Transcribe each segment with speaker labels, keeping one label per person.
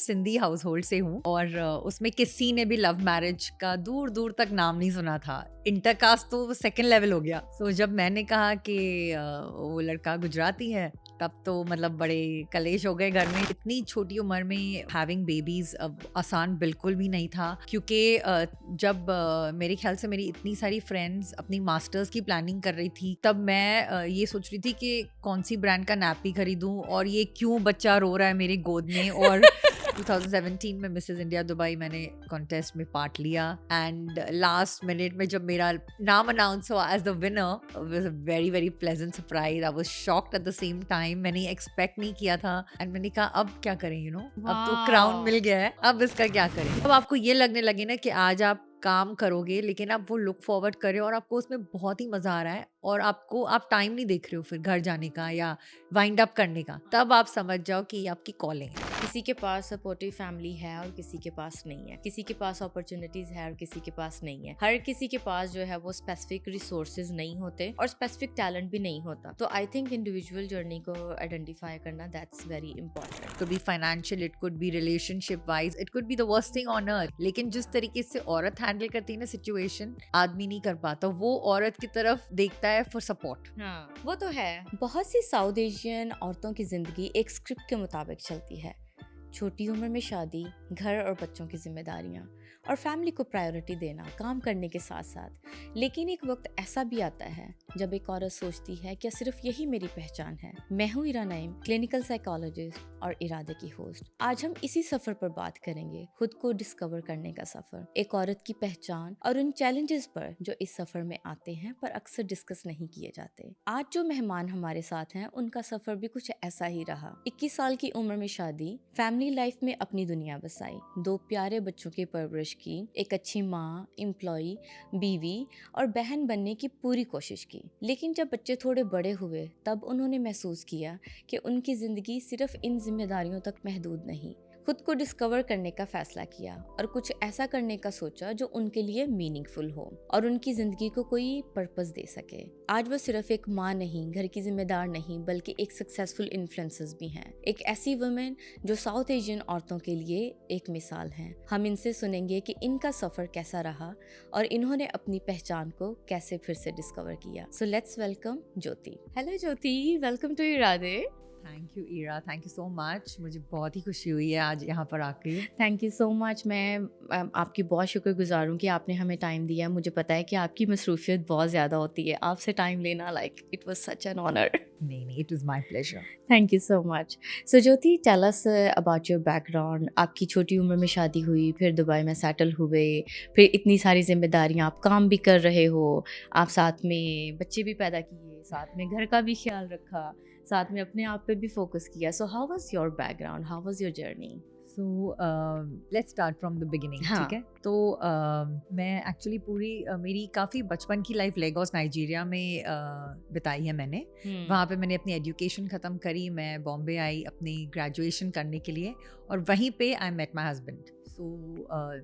Speaker 1: Sindhi house hold से हूँ और उसमें किसी ने भी लव मैरिज का दूर दूर तक नाम नहीं सुना था। इंटरकास्ट तो सेकंड लेवल हो गया। सो जब मैंने कहा कि वो लड़का गुजराती है, तब तो मतलब बड़े कलेश हो गए घर में। इतनी छोटी उम्र में हैविंग बेबीज अब आसान बिल्कुल भी नहीं था, क्योंकि जब मेरे ख्याल से मेरी इतनी सारी फ्रेंड्स अपनी मास्टर्स की प्लानिंग कर रही थी, तब मैं ये सोच रही थी कि कौन सी ब्रांड का नैपी खरीदूं और ये क्यों बच्चा रो रहा है मेरी गोद में। और 2017 में मिसेस इंडिया दुबई मैंने कॉन्टेस्ट में पार्ट लिया एंड लास्ट मिनट में जब मेरा नाम अनाउंस हुआ as the winner, was a very very pleasant surprise. I was shocked at the same time. मैंने एक्सपेक्ट नहीं किया था एंड मैंने कहा अब क्या करें, अब तो क्राउन मिल गया है, अब इसका क्या करें। अब आपको ये लगने लगे ना कि आज आप काम करोगे, लेकिन आप वो लुक फॉरवर्ड कर रहे हो और आपको उसमें बहुत ही मजा आ रहा है और आप टाइम नहीं देख रहे हो फिर घर जाने का या वाइंड अप करने का, तब आप समझ जाओ कि ये आपकी कॉलिंग है।
Speaker 2: किसी के पास सपोर्टिव फैमिली है और किसी के पास नहीं है, किसी के पास अपॉर्चुनिटीज है और किसी के पास नहीं है। हर किसी के पास जो है वो स्पेसिफिक रिसोर्सेज नहीं होते और स्पेसिफिक टैलेंट भी नहीं होता। तो आई थिंक इंडिविजुअल जर्नी को आइडेंटिफाई करना that's very important.
Speaker 1: Could be financial, it could be relationship wise, it could be the worst thing on अर्थ। लेकिन जिस तरीके से औरत हैंडल करती है ना सिचुएशन, आदमी नहीं कर पाता। वो औरत की तरफ देखता है फॉर सपोर्ट।
Speaker 2: हाँ, वो तो है। बहुत सी साउथ एशियन औरतों की जिंदगी एक स्क्रिप्ट के मुताबिक चलती है। छोटी उम्र में शादी, घर और बच्चों की जिम्मेदारियां और फैमिली को प्रायोरिटी देना काम करने के साथ साथ। लेकिन एक वक्त ऐसा भी आता है जब एक औरत सोचती है क्या सिर्फ यही मेरी पहचान है। मैं हूँ इरा नईम, क्लिनिकल साइकोलॉजिस्ट और इरादे की होस्ट। आज हम इसी सफर पर बात करेंगे, खुद को डिस्कवर करने का सफर, एक औरत की पहचान और उन चैलेंजेस पर जो इस सफर में आते हैं पर अक्सर डिस्कस नहीं किए जाते। आज जो मेहमान हमारे साथ हैं उनका सफर भी कुछ ऐसा ही रहा। 21 साल की उम्र में शादी, फैमिली लाइफ में अपनी दुनिया बसाई, 2 प्यारे बच्चों की परवरिश की, एक अच्छी माँ, एम्प्लॉय, बीवी और बहन बनने की पूरी कोशिश की। लेकिन जब बच्चे थोड़े बड़े हुए तब उन्होंने महसूस किया कि उनकी जिंदगी सिर्फ इन जिम्मेदारियों तक महदूद नहीं। खुद को डिस्कवर करने का फैसला किया और कुछ ऐसा करने का सोचा जो उनके लिए मीनिंगफुल हो और उनकी जिंदगी को कोई पर्पस दे सके। आज वो सिर्फ एक माँ नहीं, घर की जिम्मेदार नहीं, बल्कि एक सक्सेसफुल इन्फ्लुएंसर्स भी हैं। एक ऐसी वुमेन जो साउथ एशियन औरतों के लिए एक मिसाल हैं। हम इनसे सुनेंगे कि इनका सफर कैसा रहा और इन्होंने अपनी पहचान को कैसे फिर से डिस्कवर किया। So let's welcome Jyoti. Hello Jyoti, welcome to Iraade.
Speaker 1: Thank you Ira, thank you so much. मुझे बहुत ही खुशी हुई है आज यहाँ पर आके।
Speaker 2: Thank you so much. मैं आपकी बहुत शुक्रगुजार हूँ कि आपने हमें टाइम दिया। मुझे पता है कि आपकी मसरूफियत बहुत ज़्यादा होती है, आपसे टाइम लेना it was such an honour.
Speaker 1: नहीं, it was my pleasure.
Speaker 2: Thank you so much. So Jyoti, tell us about your background. आपकी छोटी उम्र में शादी हुई, फिर दुबई में सेटल हुए, फिर इतनी सारी जिम्मेदारियाँ, आप काम भी कर रहे हो, आप साथ में बच्चे भी पैदा किए, साथ में घर का भी ख्याल रखा, साथ में अपने आप पे भी फोकस किया। So how was your background, how was your journey?
Speaker 1: So let's start from the beginning.
Speaker 2: हाँ।
Speaker 1: ठीक है, तो मैं एक्चुअली पूरी मेरी काफ़ी बचपन की लाइफ लेगोस नाइजीरिया में बिताई है मैंने। वहाँ पे मैंने अपनी एजुकेशन ख़त्म करी, मैं बॉम्बे आई अपनी ग्रेजुएशन करने के लिए और वहीं पे आई मेट माई हस्बैंड। सो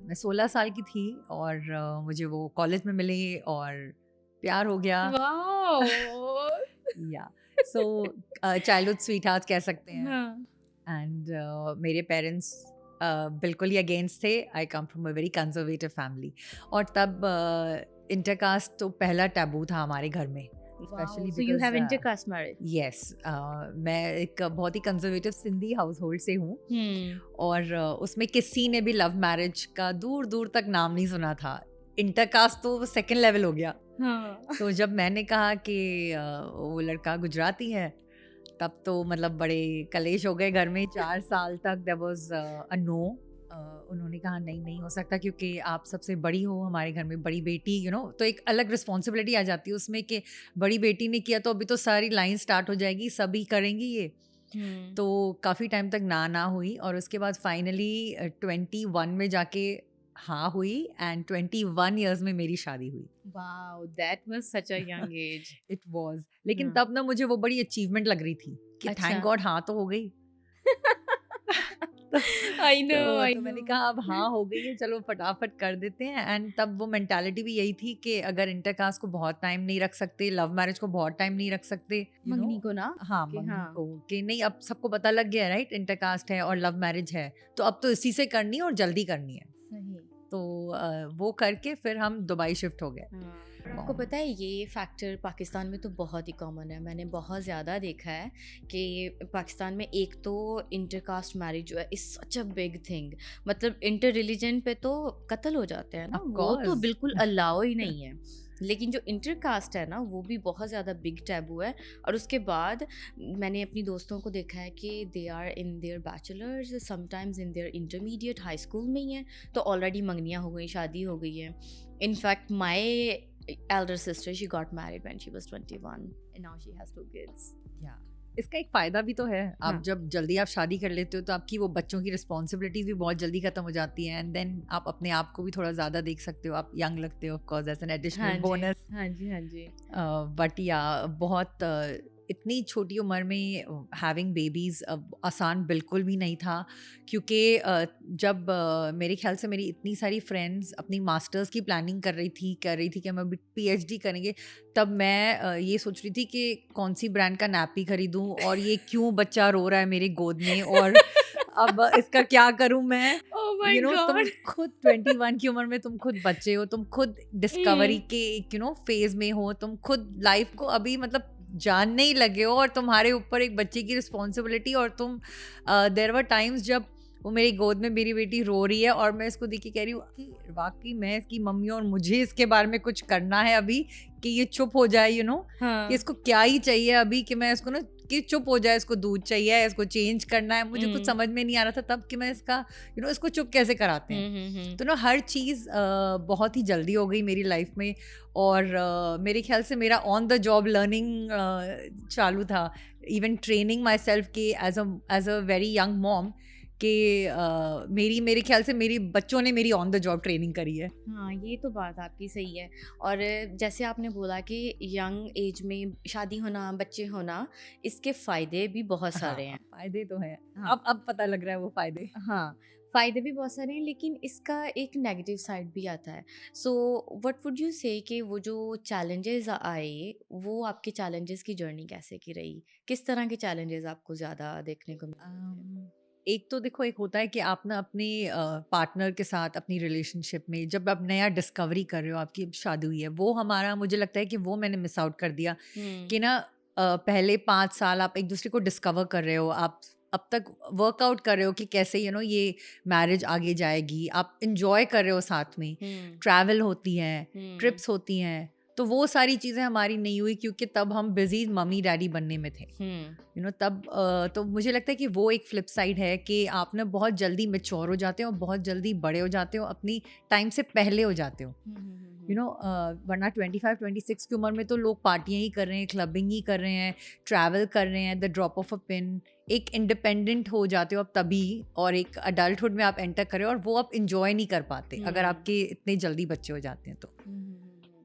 Speaker 1: मैं 16 साल की थी और मुझे वो कॉलेज में मिले और प्यार हो गया। या सो चाइल्डहुड स्वीटहार्ट कह सकते हैं। एंड मेरे पेरेंट्स बिल्कुल ही अगेंस्ट थे। I come from a very conservative family और तब इंटरकास्ट तो पहला टैबू था हमारे घर में।
Speaker 2: So you have intercaste marriage?
Speaker 1: Yes, मैं एक बहुत ही कंजर्वेटिव सिंधी हाउस होल्ड से हूँ और उसमें किसी ने भी लव मैरिज का दूर दूर तक नाम नहीं सुना था। इंटरकास्ट तो सेकंड लेवल हो गया। तो जब मैंने कहा कि वो लड़का गुजराती है, तब तो मतलब बड़े कलेश हो गए घर में। 4 साल तक देयर वाज अ नो। उन्होंने कहा नहीं हो सकता, क्योंकि आप सबसे बड़ी हो हमारे घर में, बड़ी बेटी तो एक अलग रिस्पॉन्सिबिलिटी आ जाती है उसमें कि बड़ी बेटी ने किया तो अभी तो सारी लाइन स्टार्ट हो जाएगी, सभी करेंगी ये। तो काफ़ी टाइम तक ना हुई और उसके बाद फाइनली 21 में जाके हाँ हुई एंड 21 इयर्स में मेरी शादी हुई।
Speaker 2: Wow, that was such a young age.
Speaker 1: It was, लेकिन तब ना मुझे वो बड़ी अचीवमेंट लग रही थी कि
Speaker 2: अच्छा।
Speaker 1: थैंक गॉड हाँ तो हो गई।
Speaker 2: आई नो, आई
Speaker 1: तो
Speaker 2: नो।
Speaker 1: मैंने कहा अब हाँ हो गई है, चलो फटाफट कर देते हैं। एंड तब वो मेंटालिटी भी यही थी कि अगर इंटरकास्ट को बहुत टाइम नहीं रख सकते, लव मैरिज को बहुत टाइम नहीं रख सकते,
Speaker 2: मंगनी को ना,
Speaker 1: हाँ
Speaker 2: कि
Speaker 1: मंगनी
Speaker 2: हाँ,
Speaker 1: को, कि नहीं अब सबको पता लग गया राइट, इंटरकास्ट है और लव मैरिज है, तो अब तो इसी से करनी है और जल्दी करनी है।
Speaker 2: सही।
Speaker 1: तो वो करके फिर हम दुबई शिफ्ट हो गए।
Speaker 2: हाँ, आपको पता है ये फैक्टर पाकिस्तान में तो बहुत ही कॉमन है, मैंने बहुत ज़्यादा देखा है कि पाकिस्तान में एक तो इंटरकास्ट मैरिज जो है is such a big thing, मतलब इंटर रिलीजन पे तो कत्ल हो जाते हैं ना,
Speaker 1: Of
Speaker 2: वो तो
Speaker 1: course.
Speaker 2: बिल्कुल अलाउ ही नहीं है। लेकिन जो इंटरकास्ट है ना वो भी बहुत ज़्यादा बिग टैबू है। और उसके बाद मैंने अपनी दोस्तों को देखा है कि they are in their bachelors, sometimes in their intermediate, high school में ही है, तो ऑलरेडी मंगनियाँ हो गई, शादी हो गई है। In fact my elder sister, she got married when she was 21 and now she has 2 kids.
Speaker 1: या इसका एक फायदा भी तो है, आप
Speaker 2: हाँ।
Speaker 1: जब जल्दी आप शादी कर लेते हो तो आपकी वो बच्चों की रिस्पॉन्सिबिलिटीज भी बहुत जल्दी खत्म हो जाती हैं, एंड देन आप अपने आप को भी थोड़ा ज़्यादा देख सकते हो, आप यंग लगते हो ऑफ कोर्स एज एन
Speaker 2: हाँ
Speaker 1: एडिशनल
Speaker 2: जी,
Speaker 1: बोनस।
Speaker 2: हाँ जी, हाँ जी।
Speaker 1: बट या बहुत इतनी छोटी उम्र में हैविंग बेबीज़ आसान बिल्कुल भी नहीं था, क्योंकि जब मेरे ख्याल से मेरी इतनी सारी फ्रेंड्स अपनी मास्टर्स की प्लानिंग कर रही थी कि हम अभी पीएचडी करेंगे, तब मैं ये सोच रही थी कि कौन सी ब्रांड का नैपी खरीदूं और ये क्यों बच्चा रो रहा है मेरे गोद में, और अब इसका क्या करूं मैं।
Speaker 2: ओह माय
Speaker 1: तुम
Speaker 2: गॉड!
Speaker 1: खुद 21 की उम्र में तुम खुद बच्चे हो, तुम खुद डिस्कवरी के एक फेज में हो, तुम खुद लाइफ को अभी मतलब जानने ही लगे हो, और तुम्हारे ऊपर एक बच्चे की रिस्पॉन्सिबिलिटी, और तुम देयर वर टाइम्स जब वो मेरी गोद में मेरी बेटी रो रही है और मैं इसको देख के कह रही हूँ कि वाकई मैं इसकी मम्मी और मुझे इसके बारे में कुछ करना है अभी, कि ये चुप हो जाए, कि
Speaker 2: हाँ।
Speaker 1: इसको क्या ही चाहिए अभी, कि मैं इसको ना कि चुप हो जाए, इसको दूध चाहिए, इसको चेंज करना है, मुझे कुछ समझ में नहीं आ रहा था तब कि मैं इसका इसको चुप कैसे कराते हैं। तो हर चीज़ बहुत ही जल्दी हो गई मेरी लाइफ में, और मेरे ख्याल से मेरा ऑन द जॉब लर्निंग चालू था, इवन ट्रेनिंग माई सेल्फ के as a very young mom, कि मेरे ख्याल से मेरी बच्चों ने मेरी ऑन द जॉब ट्रेनिंग करी है।
Speaker 2: हाँ, ये तो बात आपकी सही है। और जैसे आपने बोला कि यंग एज में शादी होना, बच्चे होना, इसके फ़ायदे भी बहुत सारे हैं।
Speaker 1: फायदे तो हैं।
Speaker 2: हाँ।
Speaker 1: अब पता लग रहा है वो फायदे।
Speaker 2: हाँ, फ़ायदे भी बहुत सारे हैं, लेकिन इसका एक नेगेटिव साइड भी आता है। सो व्हाट वुड यू से कि वो जो चैलेंजेस आए, वो आपके चैलेंजेस की जर्नी कैसे की रही? किस तरह के चैलेंजेस आपको ज़्यादा देखने को मिले थे?
Speaker 1: एक तो देखो, एक होता है कि आप ना अपने पार्टनर के साथ अपनी रिलेशनशिप में जब आप नया डिस्कवरी कर रहे हो, आपकी अब शादी हुई है, वो हमारा मुझे लगता है कि वो मैंने मिस आउट कर दिया, कि ना पहले 5 साल आप एक दूसरे को डिस्कवर कर रहे हो, आप अब तक वर्कआउट कर रहे हो कि कैसे ये मैरिज आगे जाएगी, आप इंजॉय कर रहे हो साथ में, ट्रैवल होती हैं, ट्रिप्स होती हैं, तो वो सारी चीज़ें हमारी नहीं हुई, क्योंकि तब हम बिजी मम्मी डैडी बनने में थे। तब तो मुझे लगता है कि वो एक फ्लिप साइड है कि आप ना बहुत जल्दी मैच्योर हो जाते हो, बहुत जल्दी बड़े हो जाते हो, अपनी टाइम से पहले हो जाते हो। वरना 25-26 की उम्र में तो लोग पार्टियां ही कर रहे हैं, क्लबिंग ही कर रहे हैं, ट्रैवल कर रहे हैं, the drop of a pin, एक इंडिपेंडेंट हो जाते हो अब तभी, और एक अडल्टहुड में आप एंटर कर रहे हो, और वो आप इंजॉय नहीं कर पाते अगर आपके इतने जल्दी बच्चे हो जाते हैं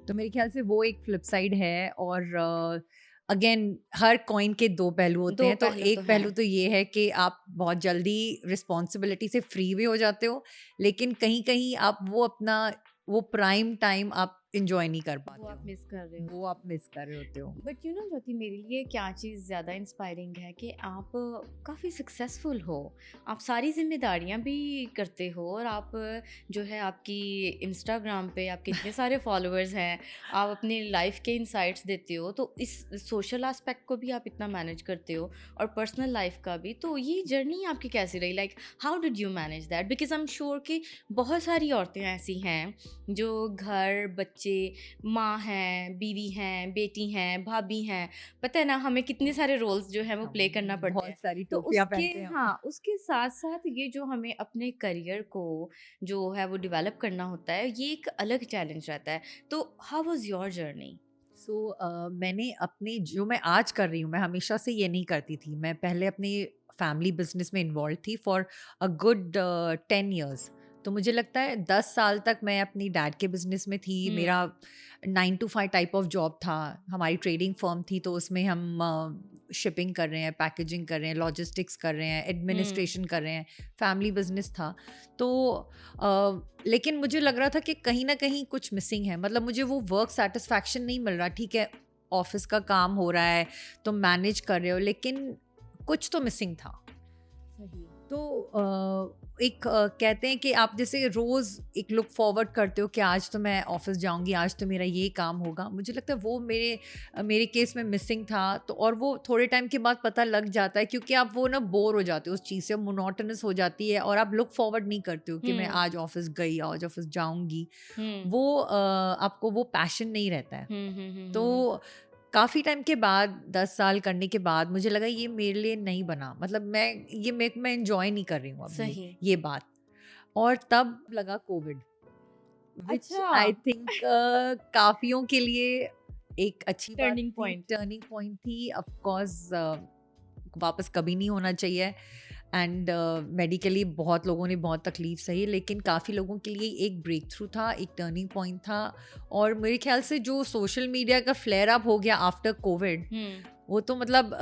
Speaker 1: तो मेरे ख्याल से वो एक फ्लिप साइड है। और अगेन हर कॉइन के दो पहलू होते हैं, तो एक पहलू तो ये है कि आप बहुत जल्दी रिस्पॉन्सिबिलिटी से फ्री भी हो जाते हो, लेकिन कहीं कहीं आप वो अपना वो प्राइम टाइम आप इंजॉय नहीं कर पाते,
Speaker 2: वो आप मिस कर रहे हो,
Speaker 1: वो आप मिस कर रहे होते हो।
Speaker 2: बट ज्योति, मेरे लिए क्या चीज़ ज़्यादा इंस्पायरिंग है कि आप काफ़ी सक्सेसफुल हो, आप सारी जिम्मेदारियां भी करते हो, और आप जो है आपकी इंस्टाग्राम पे आपके इतने सारे फॉलोअर्स हैं, आप अपनी लाइफ के इंसाइट्स देते हो, तो इस सोशल एस्पेक्ट को भी आप इतना मैनेज करते हो और पर्सनल लाइफ का भी, तो ये जर्नी आपकी कैसी रही? Like how did you manage that? Because I am sure कि बहुत सारी औरतें ऐसी हैं जो घर, बच्चे, माँ हैं, बीवी हैं, बेटी हैं, भाभी हैं, पता है ना, हमें कितने सारे रोल्स जो है वो प्ले करना पड़ते हैं,
Speaker 1: बहुत सारी
Speaker 2: तो
Speaker 1: टोपियां
Speaker 2: उसके
Speaker 1: पहनते हैं।
Speaker 2: हाँ, उसके साथ साथ ये जो हमें अपने करियर को जो है वो डेवलप करना होता है, ये एक अलग चैलेंज रहता है। तो हाउ वाज योर जर्नी?
Speaker 1: मैंने अपने जो मैं आज कर रही हूँ, मैं हमेशा से ये नहीं करती थी। मैं पहले अपने फैमिली बिजनेस में इन्वॉल्व थी फॉर अ गुड 10 years। तो मुझे लगता है 10 साल तक मैं अपनी डैड के बिजनेस में थी। मेरा 9 to 5 टाइप ऑफ जॉब था। हमारी ट्रेडिंग फर्म थी, तो उसमें हम शिपिंग कर रहे हैं, पैकेजिंग कर रहे हैं, लॉजिस्टिक्स कर रहे हैं, एडमिनिस्ट्रेशन कर रहे हैं, फैमिली बिजनेस था। तो लेकिन मुझे लग रहा था कि कहीं ना कहीं कुछ मिसिंग है। मतलब मुझे वो वर्क सेटिस्फैक्शन नहीं मिल रहा। ठीक है, ऑफिस का काम हो रहा है, तुम मैनेज कर रहे हो, लेकिन कुछ तो मिसिंग था। तो कहते हैं कि आप जैसे रोज एक लुक फॉरवर्ड करते हो कि आज तो मैं ऑफिस जाऊंगी, आज तो मेरा ये काम होगा। मुझे लगता है वो मेरे केस में मिसिंग था। तो और वो थोड़े टाइम के बाद पता लग जाता है, क्योंकि आप वो ना बोर हो जाते हो उस चीज़ से, मोनोटोनस हो जाती है, और आप लुक फॉरवर्ड नहीं करते हो कि मैं आज ऑफिस गई, आज ऑफिस जाऊंगी। वो आपको वो पैशन नहीं रहता है। तो काफ़ी टाइम के बाद, 10 साल करने के बाद, मुझे लगा ये मेरे लिए नहीं बना। मतलब मैं एंजॉय नहीं कर रही हूँ अब ये बात। और तब लगा कोविड, विच आई थिंक काफियों के लिए एक अच्छी टर्निंग पॉइंट थी। ऑफ कोर्स वापस कभी नहीं होना चाहिए, एंड मेडिकली बहुत लोगों ने बहुत तकलीफ सही, लेकिन काफ़ी लोगों के लिए एक ब्रेक थ्रू था, एक टर्निंग पॉइंट था। और मेरे ख्याल से जो सोशल मीडिया का फ्लेयर अप हो गया आफ्टर कोविड, वो तो मतलब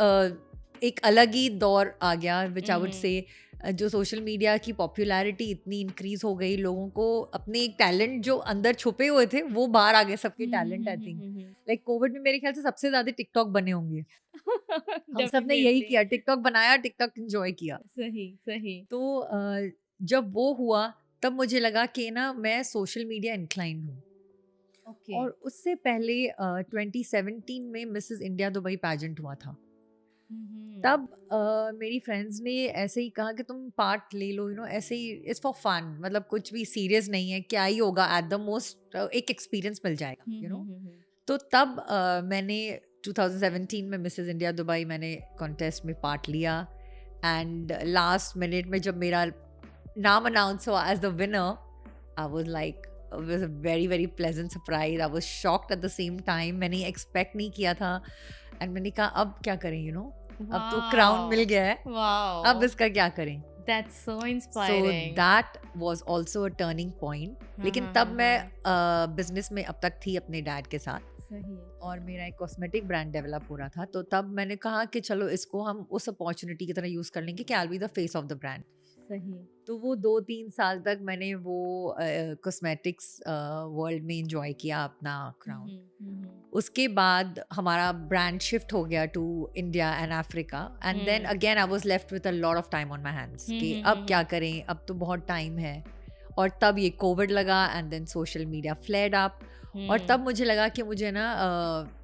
Speaker 1: एक अलग ही दौर आ गया, विच आई वुड से। जो सोशल मीडिया की पॉपुलैरिटी इतनी इंक्रीज हो गई, लोगों को अपने एक टैलेंट जो अंदर छुपे हुए थे वो बाहर आ गए, सबके talent. I think like Covid में मेरे ख्याल से सबसे ज्यादा टिकटॉक बने होंगे। हम सब ने यही किया, टिकटॉक बनाया, टिकटॉक एंजॉय किया।
Speaker 2: सही।
Speaker 1: तो जब वो हुआ, तब मुझे लगा कि ना मैं सोशल मीडिया इंक्लाइन हूँ। और उससे पहले 2017 में मिसेस इंडिया दुबई पैजेंट हुआ था। तब मेरी फ्रेंड्स ने ऐसे ही कहा कि तुम पार्ट ले लो, ऐसे ही, इट्स फॉर फन, मतलब कुछ भी सीरियस नहीं है, क्या ही होगा, एट द मोस्ट एक एक्सपीरियंस मिल जाएगा। तो तब मैंने 2017 में मिसेस इंडिया दुबई मैंने कॉन्टेस्ट में पार्ट लिया। एंड लास्ट मिनट में जब मेरा नाम अनाउंस हुआ as the winner, I was like, it was a very very pleasant surprise. I was shocked at the same time. मैंने एक्सपेक्ट नहीं किया था। एंड मैंने कहा अब क्या करें, अब तो क्राउन मिल गया है, अब इसका क्या करें।
Speaker 2: That's so inspiring.
Speaker 1: So that was also a turning point. लेकिन तब मैं बिजनेस में अब तक थी अपने डैड के साथ।
Speaker 2: सही।
Speaker 1: और मेरा एक कॉस्मेटिक ब्रांड डेवलप हो रहा था। तो तब मैंने कहा कि चलो इसको हम उस अपॉर्चुनिटी की तरह यूज कर लेंगे कि आई will be the face of the brand.
Speaker 2: सही।
Speaker 1: तो वो 2-3 साल तक मैंने वो कॉस्मेटिक्स वर्ल्ड में एंजॉय किया अपना क्राउन। उसके बाद हमारा ब्रांड शिफ्ट हो गया to India and Africa, and then again I was left with a lot of time on my hands कि अब क्या करें, अब तो बहुत टाइम है। और तब ये कोविड लगा, and then social media flared up. और तब मुझे लगा कि मुझे ना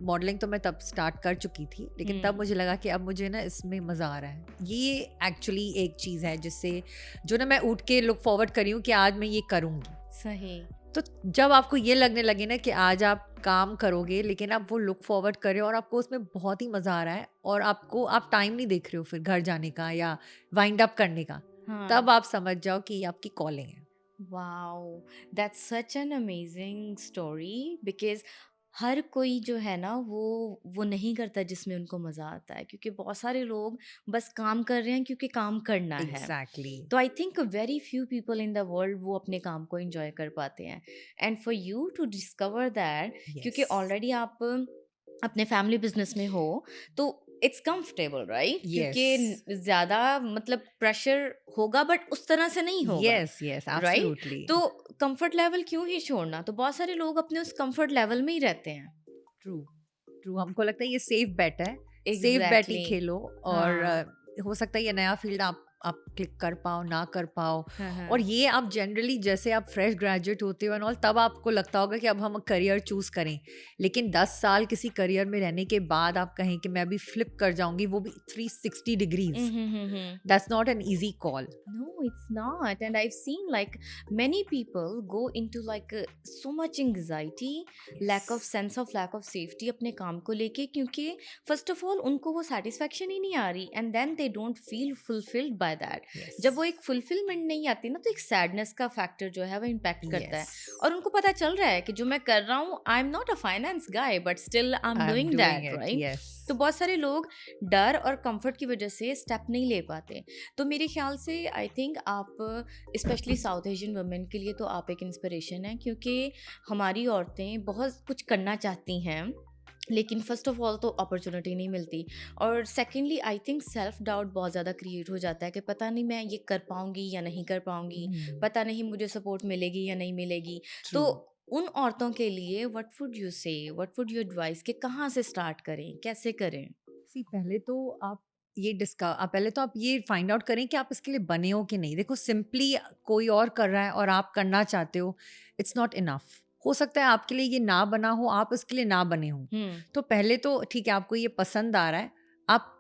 Speaker 1: मॉडलिंग तो मैं तब स्टार्ट कर चुकी थी, लेकिन तब मुझे लगा कि अब मुझे ना इसमें मज़ा आ रहा है। ये एक्चुअली एक चीज़ है जिससे जो ना मैं उठ के लुक फॉरवर्ड करी हूँ कि आज मैं ये करूँगी।
Speaker 2: सही।
Speaker 1: तो जब आपको ये लगने लगे ना कि आज आप काम करोगे, लेकिन आप वो लुक फॉरवर्ड कर रहे हो और आपको उसमें बहुत ही मज़ा आ रहा है, और आप टाइम नहीं देख रहे हो फिर घर जाने का या वाइंड अप करने का, तब आप समझ जाओ कि ये आपकी कॉलिंग है।
Speaker 2: Wow, that's such an amazing story because हर कोई जो है ना वो नहीं करता जिसमें उनको मज़ा आता है, क्योंकि बहुत सारे लोग बस काम कर रहे हैं क्योंकि काम करना है।
Speaker 1: Exactly.
Speaker 2: तो I think very few people in the world वो अपने काम को एंजॉय कर पाते हैं, and for you to discover that, क्योंकि ऑलरेडी आप अपने फैमिली बिजनेस में हो, तो इट्स कंफर्टेबल राइट, क्योंकि ज्यादा मतलब प्रेशर होगा बट उस तरह से नहीं होगा।
Speaker 1: yes, absolutely.
Speaker 2: तो कंफर्ट लेवल क्यों ही छोड़ना, तो बहुत सारे लोग अपने उस कंफर्ट लेवल में ही रहते हैं।
Speaker 1: ट्रू हमको लगता है ये सेफ बेट है। सेफ बेट ही खेलो, और हो सकता है ये नया फील्ड आप क्लिक कर पाओ, ना कर पाओ। और ये आप जनरली जैसे आप फ्रेश ग्रेजुएट होते हो एंड ऑल, तब आपको लगता होगा कि अब हम करियर चूज करें, लेकिन 10 साल किसी करियर में रहने के बाद आप कहें कि मैं अभी फ्लिप कर जाऊंगी, वो भी 360 degrees, that's not an easy call.
Speaker 2: No, it's not. And I've seen like many people go into like so much anxiety, lack of safety अपने काम को लेके, क्योंकि first of all उनको वो satisfaction ही नहीं आ रही, and then they don't feel fulfilled by by that. जब वो एक फुलफिलमेंट नहीं आती ना, तो एक सैडनेस का फैक्टर जो है वो इम्पैक्ट करता है। और उनको पता चल रहा है कि जो मैं कर रहा हूँ, आई am not a finance guy but still I am doing that, right? तो बहुत सारे लोग डर और कंफर्ट की वजह से स्टेप नहीं ले पाते। तो मेरे ख्याल से आई थिंक आप स्पेशली साउथ एशियन वुमेन के लिए तो आप एक इंस्पिरेशन है, क्योंकि हमारी औरतें बहुत कुछ करना चाहती हैं, लेकिन फर्स्ट ऑफ ऑल तो अपॉर्चुनिटी नहीं मिलती, और secondly I think self doubt बहुत ज़्यादा क्रिएट हो जाता है कि पता नहीं मैं ये कर पाऊँगी या नहीं कर पाऊँगी, पता नहीं मुझे सपोर्ट मिलेगी या नहीं मिलेगी। तो उन औरतों के लिए व्हाट वुड यू से, व्हाट वुड यू एडवाइस कि कहाँ से स्टार्ट करें, कैसे करें?
Speaker 1: पहले तो आप ये फाइंड आउट करें कि आप इसके लिए बने हो कि नहीं। देखो, सिंपली कोई और कर रहा है और आप करना चाहते हो, इट्स नॉट इनफ। हो सकता है आपके लिए ये ना बना हो, आप इसके लिए ना बने हो। तो पहले तो ठीक है, आपको ये पसंद आ रहा है, आप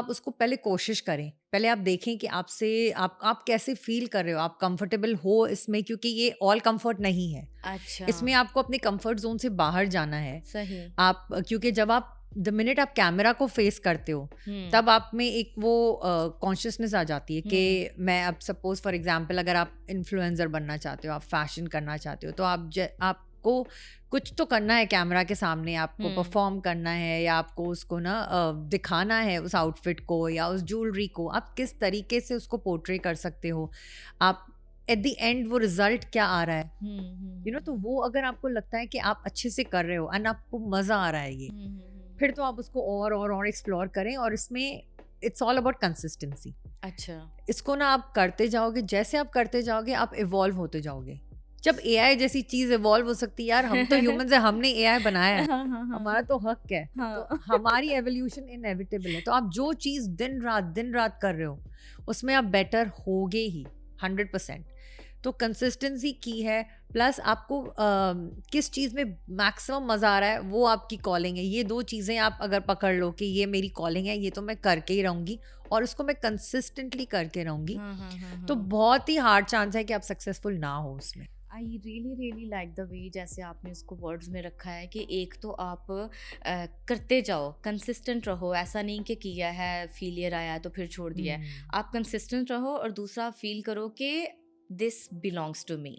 Speaker 1: उसको पहले कोशिश करें। पहले आप देखें कि आप कैसे फील कर रहे हो, आप कंफर्टेबल हो इसमें, क्योंकि ये ऑल कंफर्ट नहीं है।
Speaker 2: अच्छा,
Speaker 1: इसमें आपको अपने कंफर्ट जोन से बाहर जाना है।
Speaker 2: सही।
Speaker 1: क्योंकि जब आप द मिनट आप कैमरा को फेस करते हो, तब आप में एक वो कॉन्शियसनेस आ जाती है कि मैं अब सपोज फॉर एग्जांपल अगर आप इन्फ्लुएंसर बनना चाहते हो, आप फैशन करना चाहते हो, तो आपको कुछ तो करना है कैमरा के सामने, आपको परफॉर्म करना है, या आपको उसको ना दिखाना है उस आउटफिट को या उस ज्वेलरी को। आप किस तरीके से उसको पोर्ट्रे कर सकते हो, आप एट द एंड वो रिजल्ट क्या आ रहा है, तो वो अगर आपको लगता है कि आप अच्छे से कर रहे हो एंड आपको मजा आ रहा है ये, फिर तो आप उसको और एक्सप्लोर करें। और इसमें इट्स ऑल अबाउट कंसिस्टेंसी।
Speaker 2: अच्छा,
Speaker 1: इसको ना आप करते जाओगे, जैसे आप करते जाओगे आप इवॉल्व होते जाओगे। जब एआई जैसी चीज इवॉल्व हो सकती है, यार हम तो ह्यूमंस है, हमने एआई बनाया है, हमारा तो हक है, तो हमारी एवोल्यूशन इनएविटेबल है। तो आप जो चीज दिन रात कर रहे हो, उसमें आप बेटर होगे ही 100%। तो कंसिस्टेंसी की है, प्लस आपको किस चीज़ में मैक्सिमम मज़ा आ रहा है, वो आपकी कॉलिंग है। ये 2 चीज़ें आप अगर पकड़ लो कि ये मेरी कॉलिंग है, ये तो मैं करके ही रहूँगी और इसको मैं कंसिस्टेंटली करके रहूँगी, तो बहुत ही हार्ड चांस है कि आप सक्सेसफुल ना हो उसमें।
Speaker 2: I really like the way जैसे आपने उसको वर्ड्स में रखा है कि एक तो आप करते जाओ, कंसिस्टेंट रहो, ऐसा नहीं कि किया है, फेलियर आया तो फिर छोड़ दिया है। आप कंसिस्टेंट रहो, और दूसरा फील करो कि this belongs to me.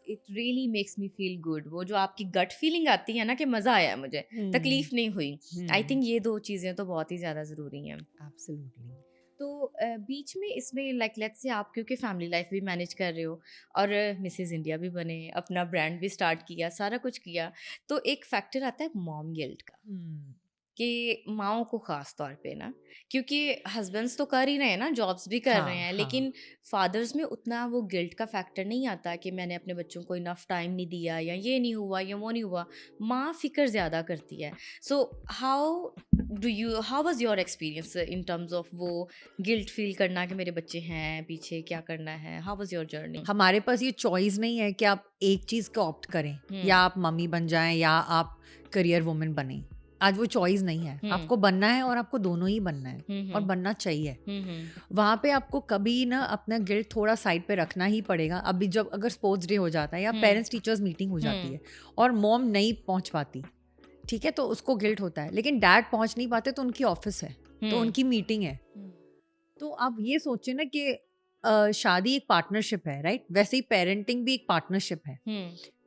Speaker 2: It really makes me feel good. वो जो आपकी गट फीलिंग आती है ना कि मज़ा आया मुझे, तकलीफ नहीं हुई, आई थिंक ये 2 चीज़ें तो बहुत ही ज़्यादा ज़रूरी हैं।
Speaker 1: एब्सोल्युटली।
Speaker 2: तो बीच में इसमें लाइक लेट्स से आप क्योंकि फैमिली लाइफ भी मैनेज कर रहे हो और मिसेस इंडिया भी बने, अपना ब्रांड भी स्टार्ट किया, सारा कुछ किया, तो एक फैक्टर आता है मॉम गिल्ट का, कि माओं को ख़ास तौर पे ना, क्योंकि हस्बैंड्स तो कर ही रहे हैं ना, जॉब्स भी कर रहे हैं, लेकिन फादर्स में उतना वो गिल्ट का फैक्टर नहीं आता कि मैंने अपने बच्चों को इनफ टाइम नहीं दिया, या ये नहीं हुआ या वो नहीं हुआ। माँ फ़िक्र ज़्यादा करती है। So how was your experience in terms of वो गिल्ट फील करना कि मेरे बच्चे हैं, पीछे क्या करना है? How was your journey?
Speaker 1: हमारे पास ये चॉइस नहीं है कि आप एक चीज़ को ऑप्ट करें, या आप मम्मी बन जाएं या आप करियर वुमेन बने। आज वो चॉइस नहीं है, आपको बनना है और आपको दोनों ही बनना है, और बनना चाहिए। वहाँ पे आपको कभी ना अपना गिल्ट थोड़ा साइड पे रखना ही पड़ेगा। अभी जब अगर स्पोर्ट्स डे हो जाता है या पेरेंट्स टीचर्स मीटिंग हो जाती है और मॉम नहीं पहुँच पाती, ठीक है, तो उसको गिल्ट होता है। लेकिन डैड पहुँच नहीं पाते तो उनकी ऑफिस है, तो उनकी मीटिंग है। तो आप ये सोचिए ना कि शादी एक पार्टनरशिप है, राइट? वैसे ही पेरेंटिंग भी एक पार्टनरशिप है।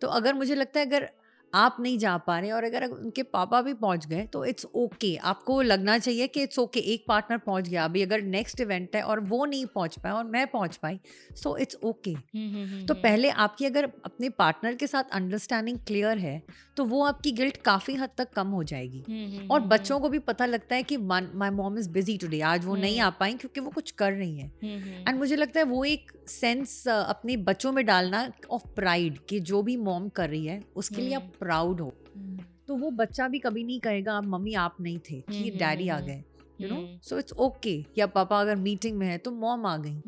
Speaker 1: तो अगर मुझे लगता है अगर आप नहीं जा पा रहे और अगर उनके पापा भी पहुंच गए, तो इट्स ओके। आपको लगना चाहिए कि इट्स ओके, एक पार्टनर पहुंच गया। अभी अगर नेक्स्ट इवेंट है और वो नहीं पहुंच पाया और मैं पहुंच पाई, सो इट्स ओके। तो पहले आपकी अगर अपने पार्टनर के साथ अंडरस्टैंडिंग क्लियर है, तो वो आपकी गिल्ट काफ़ी हद तक कम हो जाएगी। और बच्चों को भी पता लगता है कि my mom is busy today, आज वो नहीं आ पाई क्योंकि वो कुछ कर रही हैं। एंड मुझे लगता है वो एक सेंस अपने बच्चों में डालना ऑफ प्राइड, कि जो भी मॉम कर रही है उसके लिए आप प्राउड हो। तो वो बच्चा भी कभी नहीं कहेगा मम्मी आप नहीं थे, कि डैडी आ गए, you know. So it's okay. या पापा अगर मीटिंग में है तो मॉम आ गई।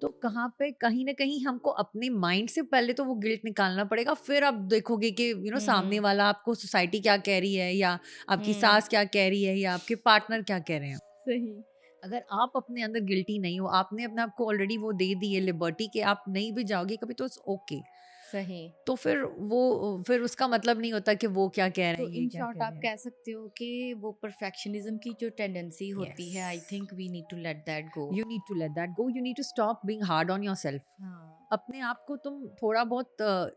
Speaker 1: तो कहाँ पे कहीं ना कहीं हमको अपने माइंड से पहले तो वो गिल्ट निकालना पड़ेगा, फिर आप देखोगे कि सामने वाला आपको सोसाइटी क्या कह रही है, या आपकी सास क्या कह रही है, या आपके पार्टनर क्या कह रहे हैं।
Speaker 2: सही।
Speaker 1: अगर आप अपने अंदर गिल्टी नहीं हो, आपने अपने आप को ऑलरेडी वो दे दी है लिबर्टी कि आप नहीं भी जाओगे कभी, तो इट्स ओके।
Speaker 2: सही।
Speaker 1: तो फिर उसका मतलब नहीं होता कि वो क्या कह रहे
Speaker 2: तो
Speaker 1: हैं, ये
Speaker 2: इन
Speaker 1: क्या
Speaker 2: शॉर्ट
Speaker 1: कह
Speaker 2: आप
Speaker 1: रहे हैं।
Speaker 2: कह सकते हो कि वो परफेक्शनिज्म की जो टेंडेंसी होती है, I
Speaker 1: yes,
Speaker 2: think we need to let that go.
Speaker 1: You need to let that go, you need to stop being hard on yourself.
Speaker 2: हाँ।
Speaker 1: अपने आप को तुम थोड़ा बहुत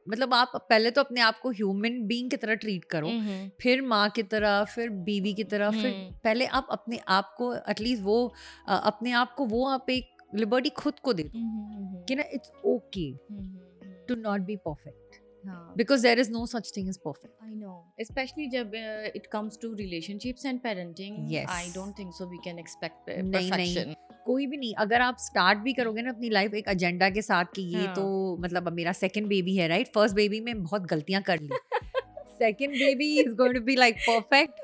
Speaker 1: मतलब आप पहले तो अपने आप को ह्यूमन बीइंग की तरह ट्रीट करो,
Speaker 2: हम्म।
Speaker 1: फिर माँ की तरह, फिर बीवी की तरह, फिर
Speaker 2: हम्म।
Speaker 1: पहले आप अपने आप को एटलीस्ट वो अपने आप को वो आप एक लिबर्टी खुद को दे दो कि ना it's okay to not be perfect,
Speaker 2: हाँ,
Speaker 1: because there is no such thing is perfect.
Speaker 2: I know, especially जब it comes to relationships and parenting, I
Speaker 1: yes,
Speaker 2: don't think so we can expect
Speaker 1: नहीं नहीं,
Speaker 2: perfection.
Speaker 1: कोई भी नहीं। अगर आप start भी करोगे ना अपनी लाइफ एक एजेंडा के साथ कि ये तो
Speaker 2: हाँ।
Speaker 1: मतलब अब मेरा सेकंड बेबी है, राइट, फर्स्ट बेबी में बहुत गलतियां कर ली, second baby is going to be like perfect,